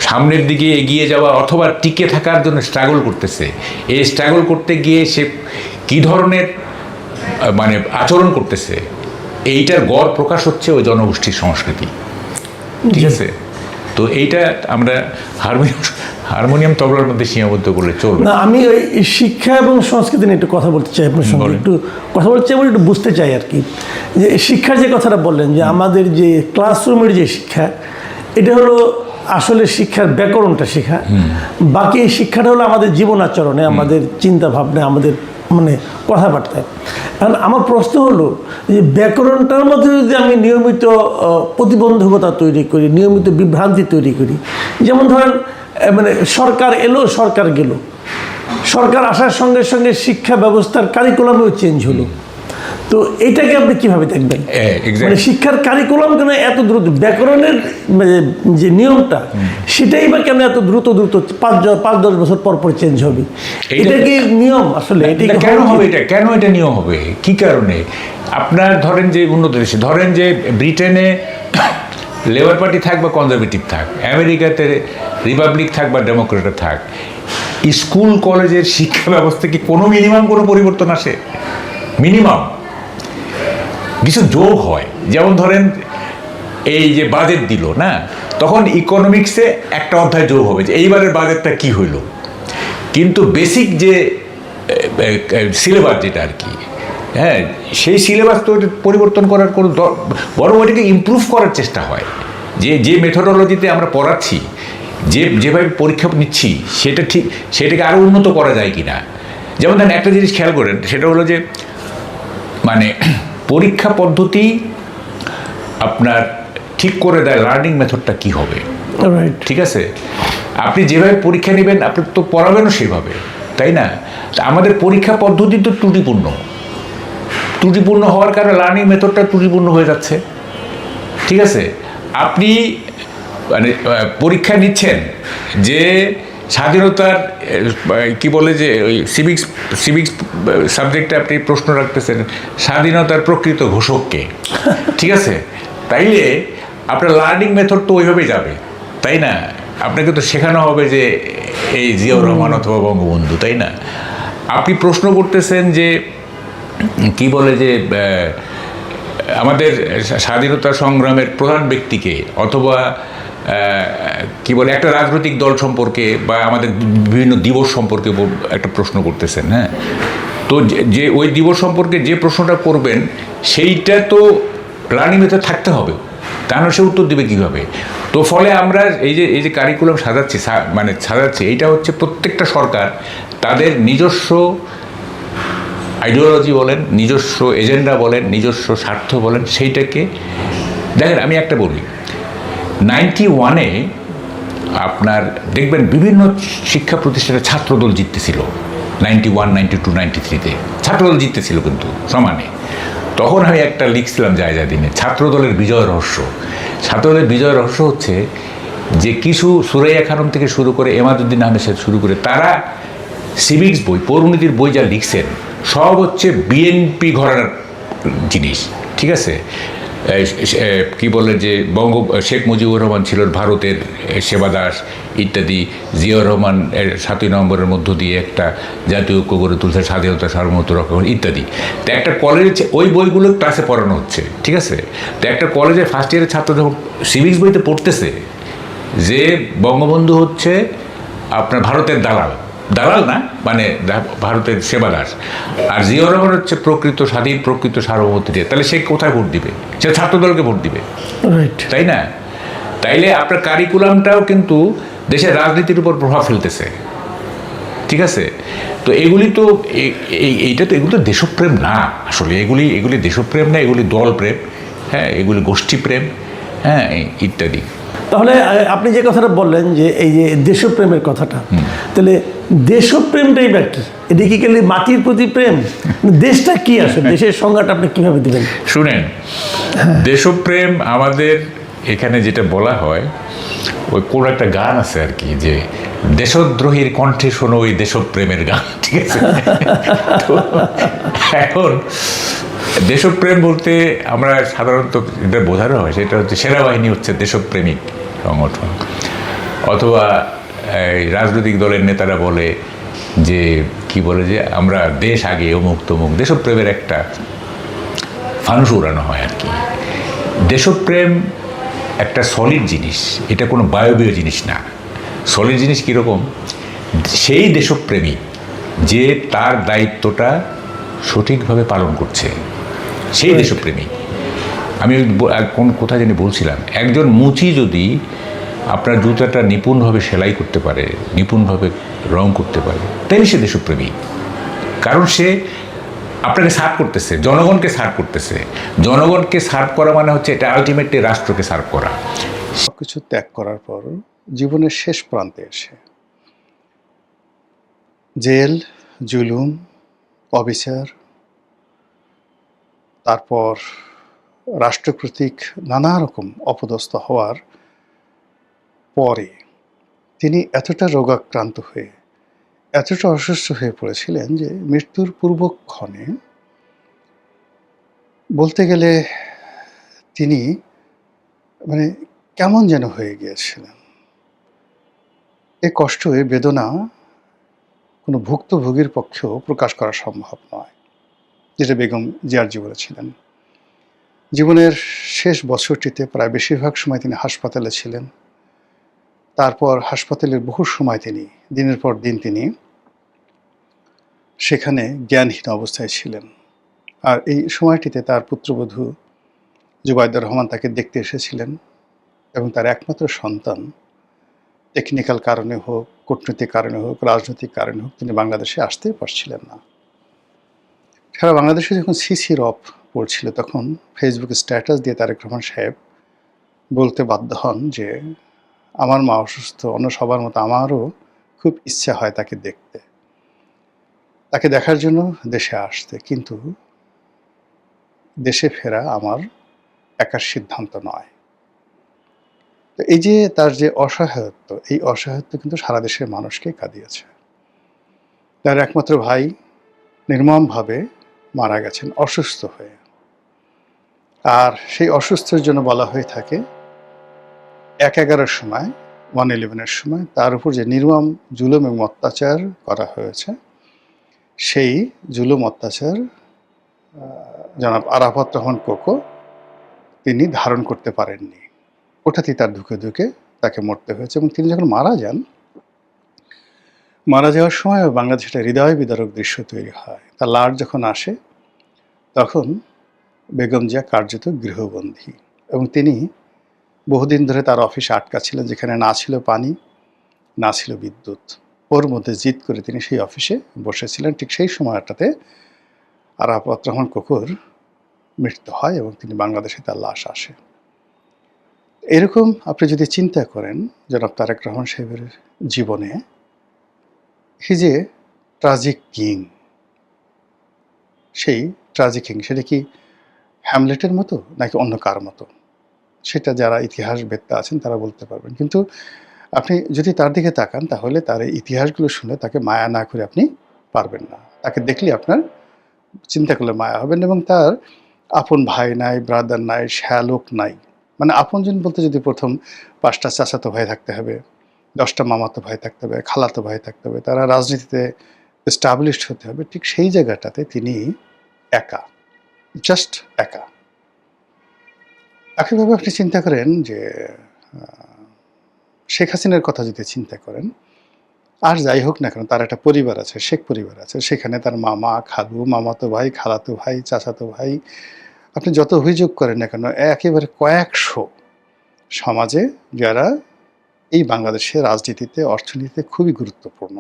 সামনের দিকে এগিয়ে যাওয়া অথবা টিকে থাকার জন্য স্ট্রাগল করতেছে, এই স্ট্রাগল করতে গিয়ে সে কী ধরনের মানে আচরণ করতেছে, এইটার গড় প্রকাশ হচ্ছে ওই জনগোষ্ঠীর সংস্কৃতি, ঠিক আছে? তো এইটা আমরা হারমোনিয়াম তবলার মধ্যে সীমাবদ্ধ করলে চলবে না। আমি ওই শিক্ষা এবং সংস্কৃতি নিয়ে একটু কথা বলতে চাই আপনার সঙ্গে, বলেন। একটু কথা বলতে চাই এবং একটু বুঝতে চাই আর কি, যে শিক্ষার যে কথাটা বললেন, যে আমাদের যে ক্লাসরুমের যে শিক্ষা, এটা হলো আসলে শিক্ষার ব্যাকরণটা শেখা, বাকি এই শিক্ষাটা হলো আমাদের জীবন আচরণে, আমাদের চিন্তা ভাবনায়, আমাদের মানে কথাবার্তায়। কারণ আমার প্রশ্ন হলো যে ব্যাকরণটার মধ্যে যদি আমি নিয়মিত প্রতিবন্ধকতা তৈরি করি, নিয়মিত বিভ্রান্তি তৈরি করি, যেমন ধরেন মানে সরকার এলো, সরকার গেল, সরকার আসার সঙ্গে সঙ্গে শিক্ষা ব্যবস্থার কারিকুলামও চেঞ্জ হলো, তো এটাকে আপনি কিভাবে দেখবেন? মানে শিক্ষার কারিকুলাম কেন এত দ্রুত, ব্যাকরণের যে নিয়মটা সেটাই বা কেন এত দ্রুত 5-10 বছর পর পর চেঞ্জ হবে? এটা কি নিয়ম আসলে? এটা কেন হবে? এটা কেন এটা নিয়ম হবে? কি কারণে? আপনার ধরেন যে উন্নত দেশে, ধরেন যে ব্রিটেনে লেবার পার্টি থাক বা কনজারভেটিভ থাক, আমেরিকাতে রিপাবলিক থাক বা ডেমোক্রেট থাক, স্কুল কলেজের শিক্ষা ব্যবস্থা কি কোনো মিনিমাম কোনো পরিবর্তন আসে? মিনিমাম কিছু যোগ হয়। যেমন ধরেন এই যে বাজেট দিল না, তখন ইকোনমিক্সে একটা অধ্যায় যোগ হবে যে এইবারের বাজেটটা কি হইল, কিন্তু বেসিক যে সিলেবাস যেটা আর কি, হ্যাঁ, সেই সিলেবাস তো পরিবর্তন করার কোনো বরং ওইটাকে ইমপ্রুভ করার চেষ্টা হয়, যে মেথোডোলজিতে আমরা পড়াচ্ছি, যেভাবে পরীক্ষা নিচ্ছি, সেটা ঠিক, সেটাকে আরও উন্নত করা যায় কি না। যেমন ধরেন একটা জিনিস খেয়াল করেন, সেটা হলো যে মানে পরীক্ষা পদ্ধতি আপনার ঠিক করে দেয় লার্নিং মেথডটা কি হবে, ঠিক আছে? আপনি যেভাবে পরীক্ষা নেবেন, আপনি তো পড়াবেনও সেভাবে, তাই না? আমাদের পরীক্ষা পদ্ধতি তো ত্রুটিপূর্ণ হওয়ার কারণে লার্নিং মেথডটা ত্রুটিপূর্ণ হয়ে যাচ্ছে, ঠিক আছে? আপনি মানে পরীক্ষা নিচ্ছেন যে স্বাধীনতার কি বলে যে ওই সিভিক্স সাবজেক্টে আপনি প্রশ্ন রাখতেছেন স্বাধীনতার প্রকৃত ঘোষককে, ঠিক আছে? তাইলে আপনার লার্নিং মেথড তো ওইভাবেই যাবে, তাই না? আপনাকে তো শেখানো হবে যে এই জিয়াউর রহমান অথবা বঙ্গবন্ধু, তাই না? আপনি প্রশ্ন করতেছেন যে কি বলে যে আমাদের স্বাধীনতা সংগ্রামের প্রধান ব্যক্তিকে, অথবা কি বলে একটা রাজনৈতিক দল সম্পর্কে বা আমাদের বিভিন্ন দিবস সম্পর্কে একটা প্রশ্ন করতেছেন, হ্যাঁ? তো যে ওই দিবস সম্পর্কে যে প্রশ্নটা করবেন সেইটা তো লার্নিং মেথড থাকতে হবে, তাহলে সে উত্তর দেবে কীভাবে? তো ফলে আমরা এই যে কারিকুলাম সাজাচ্ছি, এইটা হচ্ছে প্রত্যেকটা সরকার তাদের নিজস্ব আইডিওলজি বলেন, নিজস্ব এজেন্ডা বলেন, নিজস্ব স্বার্থ বলেন, সেইটাকে দেখেন। আমি একটা বলি, 91-এ আপনার দেখবেন বিভিন্ন শিক্ষা প্রতিষ্ঠানে ছাত্রদল জিততেছিল, 91, 92, 93-তে ছাত্রদল জিততেছিল কিন্তু সমানে। তখন আমি একটা লিখছিলাম যায় দিনে, ছাত্রদলের বিজয় রহস্য। ছাত্রদলের বিজয় রহস্য হচ্ছে যে কিছু সুরাইয়া খানম থেকে শুরু করে এমাদুদ্দিন আহমেদ সাহেব শুরু করে তারা সিভিক্স বই, পৌরনীতির বই যা লিখছেন সব হচ্ছে বিএনপি ঘরানার জিনিস, ঠিক আছে? কি বলে যে শেখ মুজিবুর রহমান ছিল ভারতের সেবাদাস ইত্যাদি, জিয়াউর রহমান 7ই নভেম্বরের মধ্য দিয়ে একটা জাতীয় ঐক্য গড়ে তুলছে, স্বাধীনতা সার্বভৌমত্ব রক্ষা ইত্যাদি। তো একটা কলেজে ওই বইগুলো ক্লাসে পড়ানো হচ্ছে, ঠিক আছে? তো একটা কলেজে ফার্স্ট ইয়ারের ছাত্র যখন সিভিক্স বইতে পড়তেছে যে বঙ্গবন্ধু হচ্ছে আপনার ভারতের দালাল না, মানে ভারতের সেবাদাস, আর জিয়াউর রহমান হচ্ছে প্রকৃত স্বাধীন, প্রকৃত সার্বভৌমত্ব দিয়ে, তাহলে সে কোথায় ভোট দিবে? সে ছাত্রদলকে ভোট দিবে, তাই না? তাইলে আপনার কারিকুলামটাও কিন্তু দেশের রাজনীতির উপর প্রভাব ফেলতেছে, ঠিক আছে? তো এগুলি তো এগুলো তো দেশপ্রেম না আসলে, এগুলি দেশপ্রেম না, এগুলি দলপ্রেম, হ্যাঁ, এগুলি গোষ্ঠীপ্রেম, হ্যাঁ, ইত্যাদি। তাহলে আপনি যে কথাটা বললেন যে এই যে দেশপ্রেমের কথাটা, তাহলে দেশপ্রেমটাই বা কি? এটা কি গেলে মাটির প্রতি প্রেম? দেশটা কি আসলে, দেশের সংজ্ঞাটা আপনি কিভাবে দিবেন? শুনেন, দেশপ্রেম আমাদের এখানে যেটা বলা হয় ওই কোন একটা গান আছে আর কি, যে দেশদ্রোহীর কণ্ঠে শোনো ওই দেশপ্রেমের গান, ঠিক আছে? তো এখন দেশপ্রেম বলতে আমরা সাধারণত যেটা বোঝানো হয় সেটা হচ্ছে সেনাবাহিনী হচ্ছে দেশপ্রেমিক সংগঠন, অথবা এই রাজনৈতিক দলের নেতারা বলে যে কি বলে যে আমরা দেশ আগে অমুক তমুক, দেশপ্রেমের একটা ফানুস উড়ানো হয় আর কি। দেশপ্রেম একটা সলিড জিনিস, এটা কোনো বায়বীয় জিনিস না। সলিড জিনিস কীরকম? সেই দেশপ্রেমিক যে তার দায়িত্বটা সঠিকভাবে পালন করছে, সেই দেশপ্রেমিক। আমি কোথায় জানি বলছিলাম, একজন মুচি যদি আপনার জুতাটা নিপুণভাবে সেলাই করতে পারে, নিপুণভাবে রং করতে পারে, তাইলে সে দেশপ্রেমিক। কারণ সে আপনাকে সার্ভ করতেছে, জনগণকে সার্ভ করতেছে। জনগণকে সার্ভ করা মানে হচ্ছে এটা আলটিমেটলি রাষ্ট্রকে সার্ভ করা। সবকিছু ত্যাগ করার পর জীবনের শেষ প্রান্তে এসে জেল, জুলুম, অবিচার, তারপর রাষ্ট্র কর্তৃক নানা রকম অপদস্থ হওয়ার পরে তিনি এতটা রোগাক্রান্ত হয়ে, এতটা অসুস্থ হয়ে পড়েছিলেন যে মৃত্যুর পূর্বক্ষণে বলতে গেলে তিনি মানে কেমন যেন হয়ে গিয়েছিলেন। এই কষ্ট, এই বেদনা কোনো ভুক্তভোগীর পক্ষেও প্রকাশ করা সম্ভব নয়, যেটা বেগম জিয়ার জীবনে ছিলেন। জীবনের শেষ বছরটিতে প্রায় বেশিরভাগ সময় তিনি হাসপাতালে ছিলেন। তারপর হাসপাতালের বহু সময় তিনি দিনের পর দিন তিনি সেখানে জ্ঞানহীন অবস্থায় ছিলেন। আর এই সময়টিতে তার পুত্রবধূ জুবাইদা রহমান তাকে দেখতে এসেছিলেন এবং তার একমাত্র সন্তান টেকনিক্যাল কারণে হোক, কূটনৈতিক কারণে হোক, রাজনৈতিক কারণে হোক তিনি বাংলাদেশে আসতে পারছিলেন না। সারা বাংলাদেশে যখন সিসি রব পড়ছিল তখন ফেসবুকে স্ট্যাটাস দিয়ে তারেক রহমান সাহেব বলতে বাধ্য হন যে আমার মা অসুস্থ, অন্য সবার মতো আমারও খুব ইচ্ছা হয় তাকে দেখতে, তাকে দেখার জন্য দেশে আসতে, কিন্তু দেশে ফেরা আমার একার সিদ্ধান্ত নয়। তো এই যে তার যে অসহায়ত্ব, এই অসহায়ত্ব কিন্তু সারা দেশের মানুষকে কাঁদিয়েছে। তার একমাত্র ভাই নির্মমভাবে মারা গেছেন অসুস্থ হয়ে, আর সেই অসুস্থের জন্য বলা হয়ে থাকে ১/১১-র সময়, 1/11-এর সময় তার উপর যে নির্মম জুলুম এবং অত্যাচার করা হয়েছে, সেই জুলুম অত্যাচার জনাব আরাফাত রহমান কোকো তিনি ধারণ করতে পারেননি। ওটাতেই তার ধুকে ধুকে তাকে মরতে হয়েছে। এবং তিনি যখন মারা যান, মারা যাওয়ার সময় বাংলাদেশে একটা হৃদয় বিদারক দৃশ্য তৈরি হয়। তার লাশ যখন আসে তখন বেগম জিয়া কার্যত গৃহবন্দী, এবং তিনি বহুদিন ধরে তার অফিসে আটকা ছিলেন, যেখানে না ছিল পানি, না ছিল বিদ্যুৎ। ওর মধ্যে জিদ করে তিনি সেই অফিসে বসেছিলেন। ঠিক সেই সময়টাতে আরাফাত রহমান কোকোর মৃত্যু হয় এবং তিনি বাংলাদেশে তার লাশ আসে। এরকম আপনি যদি চিন্তা করেন জনাব তারেক রহমান সাহেবের জীবনে, হি যে ট্রাজিক কিং, সেই ট্রাজিক কিং সেটা কি হ্যামলেটের মতো নাকি অন্য কার মতো, সেটা যারা ইতিহাসবেত্তা আছেন তারা বলতে পারবেন। কিন্তু আপনি যদি তার দিকে তাকান তাহলে তার এই ইতিহাসগুলো শুনে তাকে মায়া না করে আপনি পারবেন না। তাকে দেখলে আপনার চিন্তা করলে মায়া হবেন। এবং তার আপন ভাই নাই, ব্রাদার নাই, শ্যালক নাই। মানে আপনজন বলতে যদি প্রথম 5টা চাচাতো ভাই থাকতে হবে, 10টা মামাতো ভাই থাকতে হবে, খালাতো ভাই থাকতে হবে, তারা রাজনীতিতে এস্টাবলিশড হতে হবে, ঠিক সেই জায়গাটাতে তিনি একা, জাস্ট একা। একইভাবে আপনি চিন্তা করেন যে শেখ হাসিনার কথা যদি চিন্তা করেন, আর যাই হোক না কেন তার একটা পরিবার আছে, শেখ পরিবার আছে, সেখানে তার মামা, খালু, মামাতো ভাই, খালাতো ভাই, চাচাতো ভাই, আপনি যত অভিযোগ করেন না কেন একেবারে কয়েকশো সমাজে যারা এই বাংলাদেশের রাজনীতিতে, অর্থনীতিতে খুবই গুরুত্বপূর্ণ।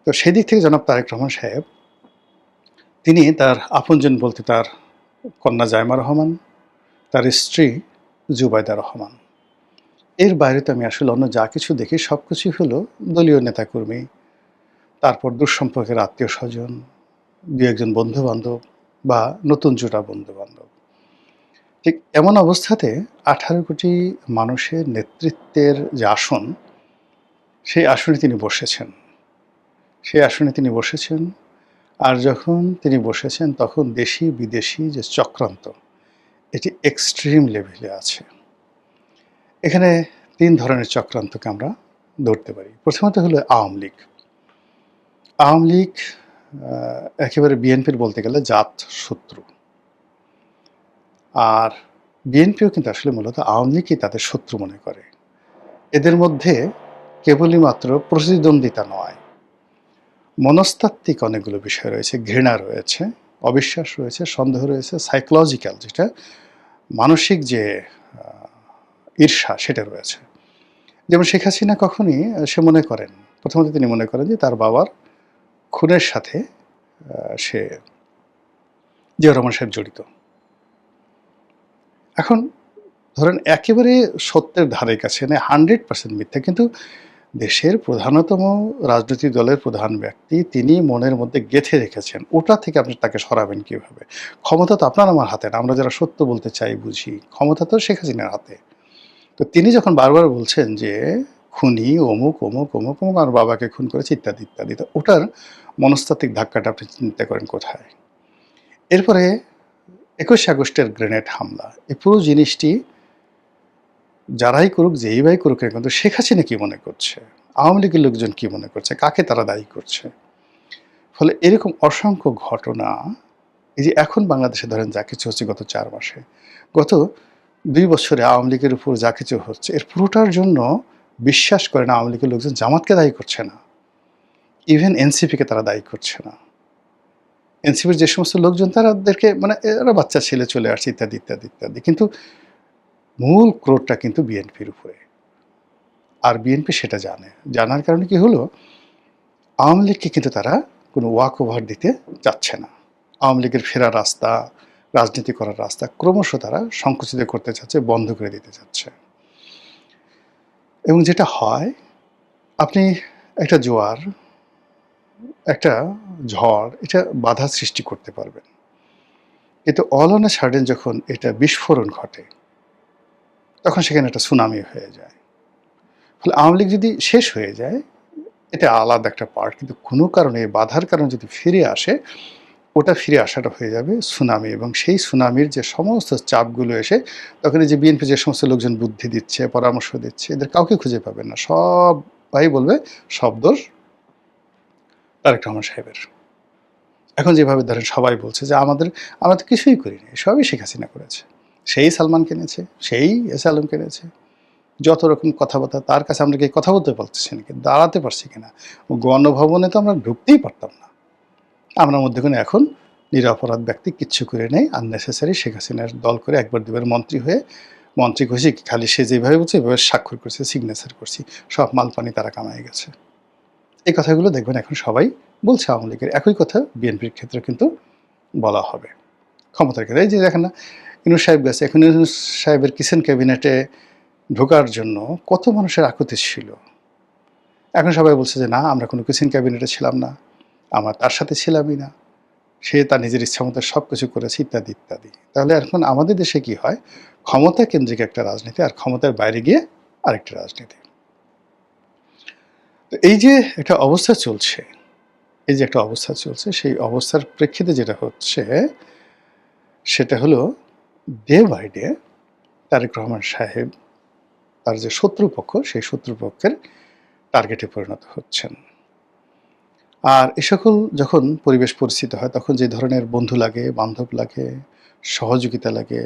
তো সেদিক থেকে জনাব তারেক রহমান সাহেব তিনি তার আপনজন বলতে তার কন্যা জায়মা রহমান, তার স্ত্রী জুবাইদা রহমান, এর বাইরে তো আমি আসলে অন্য যা কিছু দেখি সব কিছুই হলো দলীয় নেতাকর্মী, তারপর দুঃসম্পর্কের আত্মীয় স্বজন, দু একজন বন্ধুবান্ধব বা নতুন জোড়া বন্ধুবান্ধব। ঠিক এমন অবস্থাতে 18 কোটি মানুষের নেতৃত্বের যে আসন, সেই আসনে তিনি বসেছেন। সেই আসনে তিনি বসেছেন। আর যখন তিনি বসেছেন তখন দেশি বিদেশি যে চক্রান্ত, এটি এক্সট্রিম লেভেলে আছে। এখানে ৩ ধরনের চক্রান্তকে আমরা ধরতে পারি। প্রথমত হলো আওয়ামী লীগ। আওয়ামী লীগ একেবারে বিএনপির বলতে গেলে জাত শত্রু। আর বিএনপিও কিন্তু আসলে মূলত আওয়ামী লীগই তাদের শত্রু মনে করে। এদের মধ্যে কেবলই মাত্র প্রতিদ্বন্দ্বিতা নয়, মনস্তাত্ত্বিক অনেকগুলো বিষয় রয়েছে, ঘৃণা রয়েছে, অবিশ্বাস রয়েছে, সন্দেহ রয়েছে, সাইকোলজিক্যাল যেটা মানসিক যে ঈর্ষা সেটা রয়েছে। যেমন শেখ হাসিনা কখনই সে মনে করেন, প্রথমত তিনি মনে করেন যে তার বাবার খুনের সাথে সে জিয়াউর রহমান সাহেব জড়িত। এখন ধরেন একেবারে সত্যের ধারে কাছে নেই, 100% মিথ্যা, কিন্তু দেশের প্রধানতম রাজনৈতিক দলের প্রধান ব্যক্তি তিনি মনের মধ্যে গেঁথে রেখেছেন, ওটা থেকে আপনি তাকে সরাবেন কিভাবে? ক্ষমতা তো আপনার আমার হাতে না, আমরা যারা সত্য বলতে চাই বুঝি, ক্ষমতা তো শেখ হাসিনার হাতে। তো তিনি যখন বারবার বলছেন যে খুনি অমুক অমুক অমুক অমুক আমার বাবাকে খুন করেছে ইত্যাদি ইত্যাদি, তো ওটার মনস্তাত্ত্বিক ধাক্কাটা আপনি চিন্তা করেন কোথায়? এরপরে 21 আগস্টের গ্রেনেড হামলা, এই পুরো জিনিসটি যারাই করুক, যেই ভাই করুক না, কিন্তু শেখ হাসিনা কি মনে করছে, আওয়ামী লীগের লোকজন কি মনে করছে, কাকে তারা দায়ী করছে? ফলে এরকম অসংখ্য ঘটনা, এই যে এখন বাংলাদেশে ধরেন যা কিছু হচ্ছে গত 4 মাসে, গত 2 বছরে আওয়ামী লীগের উপর যা কিছু হচ্ছে, এর পুরোটার জন্য বিশ্বাস করে না আওয়ামী লীগের লোকজন জামাতকে দায়ী করছে না, ইভেন এনসিপিকে তারা দায়ী করছে না। এনসিপির যে সমস্ত লোকজন তাদেরকে মানে এরা বাচ্চা ছেলে চলে আসছে ইত্যাদি ইত্যাদি ইত্যাদি, কিন্তু মূল ক্রোধটা কিন্তু বিএনপির উপরে। আর বিএনপি সেটা জানে, জানার কারণে কি হলো, আওয়ামী লীগকে কিন্তু তারা কোনো ওয়াক ওভার দিতে চাচ্ছে না। আওয়ামী লীগের ফেরার রাস্তা, রাজনীতি করার রাস্তা ক্রমশ তারা সংকুচিত করতে চাচ্ছে, বন্ধ করে দিতে চাচ্ছে। এবং যেটা হয়, আপনি একটা জোয়ার, একটা ঝড়, এটা বাধা সৃষ্টি করতে পারবেন, কিন্তু অল অন এ সাডেন যখন এটা বিস্ফোরণ ঘটে তখন সেখানে একটা সুনামি হয়ে যায়। ফলে আওয়ামী লীগ যদি শেষ হয়ে যায় এটা আলাদা একটা পার্ট, কিন্তু কোনো কারণে বাধার কারণে যদি ফিরে আসে, ওটা ফিরে আসাটা হয়ে যাবে সুনামি, এবং সেই সুনামির যে সমস্ত চাপগুলো এসে তখন এই যে বিএনপি যে সমস্ত লোকজন বুদ্ধি দিচ্ছে, পরামর্শ দিচ্ছে, এদের কাউকে খুঁজে পাবেন না, সবাই বলবে সব দোষ তারেক রহমান সাহেবের। এখন যেভাবে ধরেন সবাই বলছে যে আমরা তো কিছুই করিনি, সবই শেখ হাসিনা করেছে, সেই সালমান কিনেছে, সেই এস আলম কিনেছে, যত রকম কথাবার্তা, তার কাছে আমরা কি কথা বলতে পারছি নাকি, দাঁড়াতে পারছি কিনা, গণভবনে তো আমরা ঢুকতেই পারতাম না। আমরা মধ্যখানে এখন নিরপরাধ ব্যক্তি কিচ্ছু করে নেই, আননেসেসারি শেখ হাসিনার দল করে একবার দুবার মন্ত্রী হয়ে, মন্ত্রী খুশি খালি সে যেভাবে বলছে এভাবে স্বাক্ষর করছে, সিগনেচার করছি, সব মাল পানি তারা কামাই গেছে। এই কথাগুলো দেখবেন এখন সবাই বলছে আওয়ামী লীগের, একই কথা বিএনপির ক্ষেত্রে কিন্তু বলা হবে ক্ষমতার ক্ষেত্রে। এই যে দেখেন না, ইউনূস সাহেব গেছে, এখন ইউনূস সাহেবের কিচেন ক্যাবিনেটে ঢোকার জন্য কত মানুষের আকুতি ছিল, এখন সবাই বলছে যে না আমরা কোনো কিচেন ক্যাবিনেটে ছিলাম না, আমরা তার সাথে ছিলামই না, সে তার নিজের ইচ্ছা মতো সব কিছু করেছে ইত্যাদি ইত্যাদি। তাহলে এখন আমাদের দেশে কি হয়, ক্ষমতা কেন্দ্রিক একটা রাজনীতি আর ক্ষমতার বাইরে গিয়ে আরেকটা রাজনীতি। তো এই যে একটা অবস্থা চলছে, এই যে একটা অবস্থা চলছে, সেই অবস্থার প্রেক্ষিতে যেটা হচ্ছে সেটা হলো day by day Tarek Rahman সাহেব তার যে শত্রুপক্ষ, সেই শত্রুপক্ষের টার্গেটে পরিণত হচ্ছেন। আর এ সকল যখন পরিবেশ পরিস্থিতি হয় তখন যে ধরনের বন্ধু লাগে, বান্ধব লাগে, সহযোগিতা লাগে,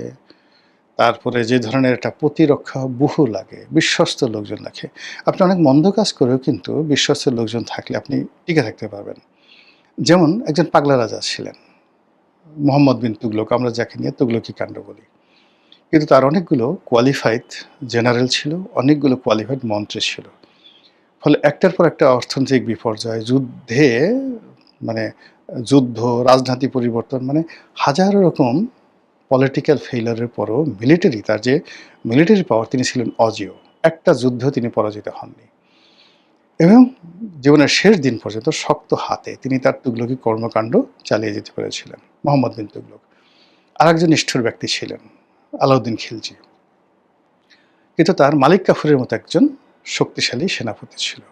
তারপরে যে ধরনের একটা প্রতিরক্ষা বুহু লাগে, বিশ্বস্ত লোকজন লাগে। আপনি অনেক মন্দ কাজ করেও কিন্তু বিশ্বস্ত লোকজন থাকলে আপনি টিকে থাকতে পারবেন। যেমন একজন পাগলা রাজা ছিলেন মোহাম্মদ বিন তুগলক, আমরা যাকে নিয়ে তুগলকি কাণ্ড বলি, কিন্তু তার অনেকগুলো কোয়ালিফাইড জেনারেল ছিল, অনেকগুলো কোয়ালিফাইড মন্ত্রী ছিল। ফলে একটার পর একটা অর্থনৈতিক বিপর্যয়, যুদ্ধে মানে যুদ্ধ, রাজনীতি পরিবর্তন, মানে হাজারো রকম পলিটিক্যাল ফেইলারের পরও মিলিটারি, তার যে মিলিটারি পাওয়ার, তিনি ছিলেন অজেয়, একটা যুদ্ধ তিনি পরাজিত হননি, এবং জীবনের শেষ দিন পর্যন্ত শক্ত হাতে তিনি তার তুগলকি কর্মকাণ্ড চালিয়ে যেতে পেরেছিলেন মোহাম্মদ বিন তুগলক। আর একজন নিষ্ঠুর ব্যক্তি ছিলেন আলাউদ্দিন খিলজি, কিন্তু তার মালিক কাফুরের মতো একজন শক্তিশালী সেনাপতি ছিল।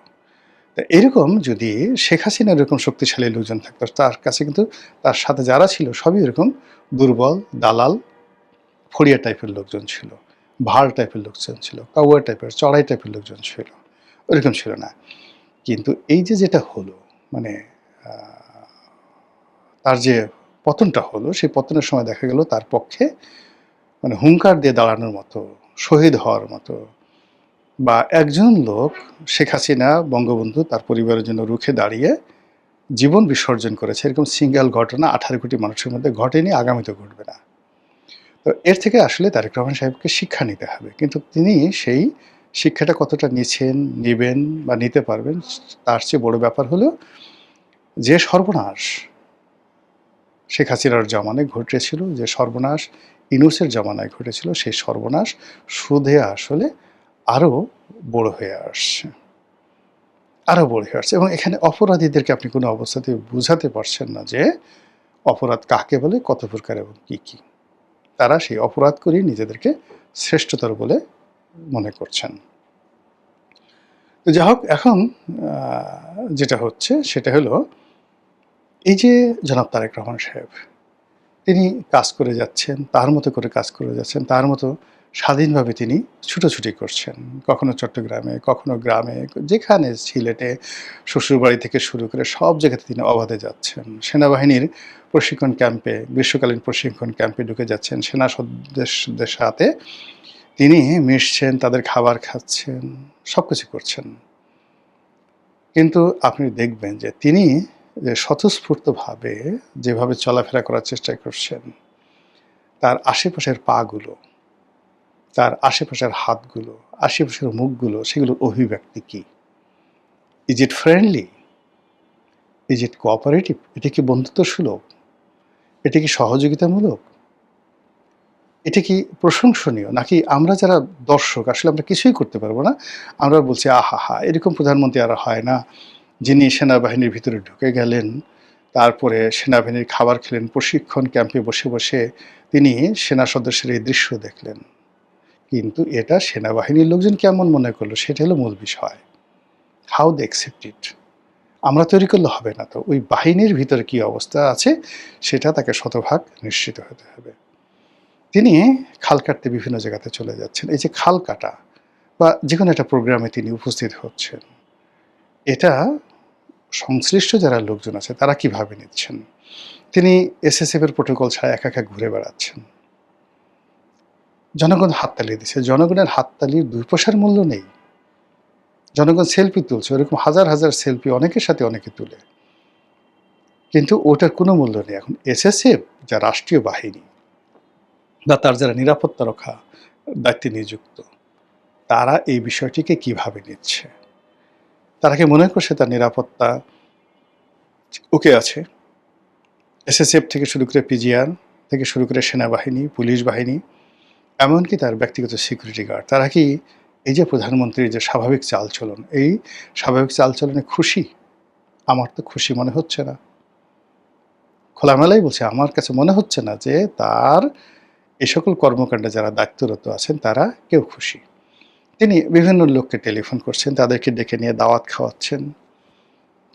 তা এরকম যদি শেখ হাসিনার এরকম শক্তিশালী লোকজন থাকতো, তার কাছে কিন্তু তার সাথে যারা ছিল সবই এরকম দুর্বল, দালাল, ফড়িয়া টাইপের লোকজন ছিল, ভাড় টাইপের লোকজন ছিল, কাউয়া টাইপের, চড়াই টাইপের লোকজন ছিল, ওরকম ছিল না। কিন্তু এই যে যেটা হলো, মানে তার যে পতনটা হলো, সেই পতনের সময় দেখা গেল তার পক্ষে মানে হুঙ্কার দিয়ে দাঁড়ানোর মতো, শহীদ হওয়ার মতো, বা একজন লোক শেখ হাসিনা বঙ্গবন্ধু তার পরিবারের জন্য রুখে দাঁড়িয়ে জীবন বিসর্জন করেছে, এরকম সিঙ্গেল ঘটনা 18 কোটি মানুষের মধ্যে ঘটেনি, আগামীতে ঘটবে না। তো এর থেকে আসলে তারেক রহমান সাহেবকে শিক্ষা নিতে হবে, কিন্তু তিনি সেই শিক্ষাটা কতটা নিছেন, নেবেন বা নিতে পারবেন, তার চেয়ে বড় ব্যাপার হলো যে সর্বনাশ শেখ হাসিনার জামানায় ঘটেছিল, যে সর্বনাশ ইউনূসের জামানায় ঘটেছিল, সেই সর্বনাশ সুদে আসলে আরও বড় হয়ে আসছে, আরও বড় হয়ে আসছে। এবং এখানে অপরাধীদেরকে আপনি কোনো অবস্থাতেই বুঝাতে পারছেন না যে অপরাধ কাকে বলে, কত প্রকার এবং কী কী। তারা সেই অপরাধ করেই নিজেদেরকে শ্রেষ্ঠতর বলে মনে করছেন। তো যাই হোক, এখন যেটা হচ্ছে সেটা হলো এই যে জনাব তারেক রহমান সাহেব, তিনি কাজ করে যাচ্ছেন, তার মতো করে কাজ করে যাচ্ছেন, তার মতো স্বাধীনভাবে তিনি ছুটোছুটি করছেন, কখনো চট্টগ্রামে, কখনো গ্রামে, যেখানে সিলেটে, শ্বশুরবাড়ি থেকে শুরু করে সব জায়গাতে তিনি অবাধে যাচ্ছেন। সেনাবাহিনীর প্রশিক্ষণ ক্যাম্পে, গ্রীষ্মকালীন প্রশিক্ষণ ক্যাম্পে ঢুকে যাচ্ছেন, সেনা সদস্যদের সাথে তিনি মিশছেন, তাদের খাবার খাচ্ছেন, সব কিছু করছেন। কিন্তু আপনি দেখবেন যে তিনি যে স্বতঃস্ফূর্তভাবে যেভাবে চলাফেরা করার চেষ্টা করছেন, তার আশেপাশের পাগুলো, তার আশেপাশের হাতগুলো, আশেপাশের মুখগুলো, সেগুলোর অভিব্যক্তি কী? Is it friendly? Is it cooperative? এটা কি বন্ধুত্ব সুলভ? এটা কি সহযোগিতামূলক? এটা কি প্রশংসনীয়? নাকি আমরা যারা দর্শক আসলে আমরা কিছুই করতে পারবো না, আমরা বলছি আহা হা, এরকম প্রধানমন্ত্রী আর হয় না, যিনি সেনাবাহিনীর ভিতরে ঢুকে গেলেন, তারপরে সেনাবাহিনীর খাবার খেলেন, প্রশিক্ষণ ক্যাম্পে বসে বসে তিনি সেনা সদস্যের এই দৃশ্য দেখলেন। কিন্তু এটা সেনাবাহিনীর লোকজন কেমন মনে করলো, সেটা হলো মূল বিষয়। How they accept it. আমরা তৈরি করলে হবে না, তো ওই বাহিনীর ভিতরে কী অবস্থা আছে সেটা তাকে শতভাগ নিশ্চিত হতে হবে। তিনি খাল কাটতে বিভিন্ন জায়গাতে চলে যাচ্ছেন। এই যে খাল কাটা বা যে কোনো একটা প্রোগ্রামে তিনি উপস্থিত হচ্ছেন, এটা সংশ্লিষ্ট যারা লোকজন আছে তারা কিভাবে নিচ্ছেন? তিনি এসএসএফ এর প্রোটোকল ছাড়া একা একা ঘুরে বেড়াচ্ছেন, জনগণ হাততালি দিচ্ছে, জনগণের হাততালির 2 পয়সার মূল্য নেই। জনগণ সেলফি তুলছে, ওরকম হাজার হাজার সেলফি অনেকের সাথে অনেকে তুলে, কিন্তু ওটার কোনো মূল্য নেই। এখন এসএসএফ যা রাষ্ট্রীয় বাহিনী বা তার যারা নিরাপত্তা রক্ষা দায়িত্বে নিযুক্ত, তারা এই বিষয়টিকে কিভাবে নিচ্ছে? তারা কি মনে করছে তার নিরাপত্তা ওকে আছে? এসএসএফ থেকে শুরু করে পিজিআর থেকে শুরু করে সেনাবাহিনী, পুলিশ বাহিনী, এমনকি তার ব্যক্তিগত সিকিউরিটি গার্ড, তারা কি এই যে প্রধানমন্ত্রীর যে স্বাভাবিক চালচলন, এই স্বাভাবিক চালচলনে খুশি? আমার তো খুশি মনে হচ্ছে না। খোলামেলাই বলছে, আমার কাছে মনে হচ্ছে না যে তার এই সকল কর্মকাণ্ডে যারা দায়িত্বরত আছেন তারা কেউ খুশি। তিনি বিভিন্ন লোককে টেলিফোন করছেন, তাদেরকে ডেকে নিয়ে দাওয়াত খাওয়াচ্ছেন,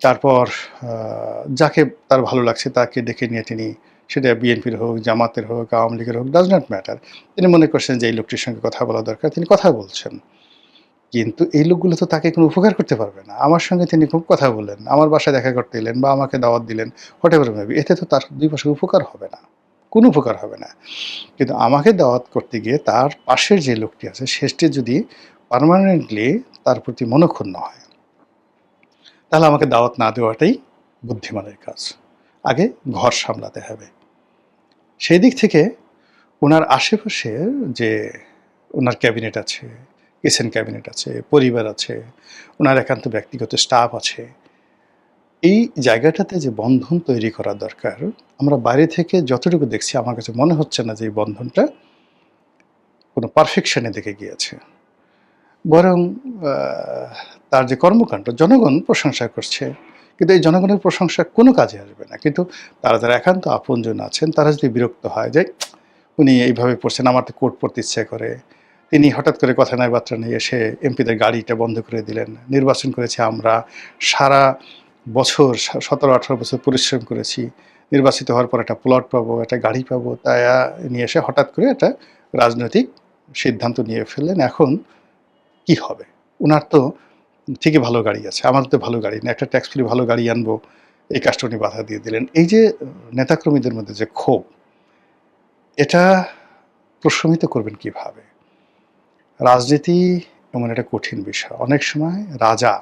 তারপর যাকে তার ভালো লাগছে তাকে ডেকে নিয়ে তিনি, সেটা বিএনপির হোক, জামাতের হোক, আওয়ামী লীগের হোক, ডাজ নট ম্যাটার, তিনি মনে করছেন যে এই লোকটির সঙ্গে কথা বলা দরকার, তিনি কথা বলছেন। কিন্তু এই লোকগুলো তো তাকে কোনো উপকার করতে পারবে না। আমার সঙ্গে তিনি খুব কথা বললেন, আমার বাসায় দেখা করতে এলেন বা আমাকে দাওয়াত দিলেন, হোয়াটএভার মেবি, এতে তো তার 2 পয়সার উপকার হবে না, কোনো উপকার হবে না। কিন্তু আমাকে দাওয়াত করতে গিয়ে তার পাশের যে লোকটি আছে সেটি যদি পার্মানেন্টলি তার প্রতি মনক্ষুণ্ণ হয়, তাহলে আমাকে দাওয়াত না দেওয়াটাই বুদ্ধিমানের কাজ। আগে ঘর সামলাতে হবে। সেই দিক থেকে ওনার আশেপাশের যে ওনার ক্যাবিনেট আছে, কিচেন ক্যাবিনেট আছে, পরিবার আছে, ওনার একান্ত ব্যক্তিগত স্টাফ আছে, এই জায়গাটাতে যে বন্ধন তৈরি করা দরকার, আমরা বাইরে থেকে যতটুকু দেখছি আমার কাছে মনে হচ্ছে না যে এই বন্ধনটা কোনো পারফেকশনের দিকে গিয়েছে। বরং তার যে কর্মকাণ্ড জনগণ প্রশংসা করছে, কিন্তু এই জনগণের প্রশংসা কোনো কাজে আসবে না। কিন্তু তারা যারা একান্ত আপনজন আছেন তারা যদি বিরক্ত হয় যে উনি এইভাবে পড়ছেন, আমার তো কোর্ট পড়তে ইচ্ছে করে। তিনি হঠাৎ করে কথা নয় বার্তা নেই এসে এমপিদের গাড়িটা বন্ধ করে দিলেন। নির্বাচন করেছি আমরা, সারা বছর 17-18 বছর পরিশ্রম করেছি, নির্বাচিত হওয়ার পর একটা প্লট পাবো, একটা গাড়ি পাবো, তাই নিয়ে এসে হঠাৎ করে একটা রাজনৈতিক সিদ্ধান্ত নিয়ে ফেললেন। এখন কি হবে? উনার তো ঠিকই ভালো গাড়ি আছে, আমাদের তো ভালো গাড়ি না, একটা ট্যাক্স ফ্রি ভালো গাড়ি আনবো, এই কাজটা উনি বাধা দিয়ে দিলেন। এই যে নেতাকর্মীদের মধ্যে যে ক্ষোভ, এটা প্রশমিত করবেন কিভাবে? রাজনীতি এমন একটা কঠিন বিষয়। অনেক সময় রাজা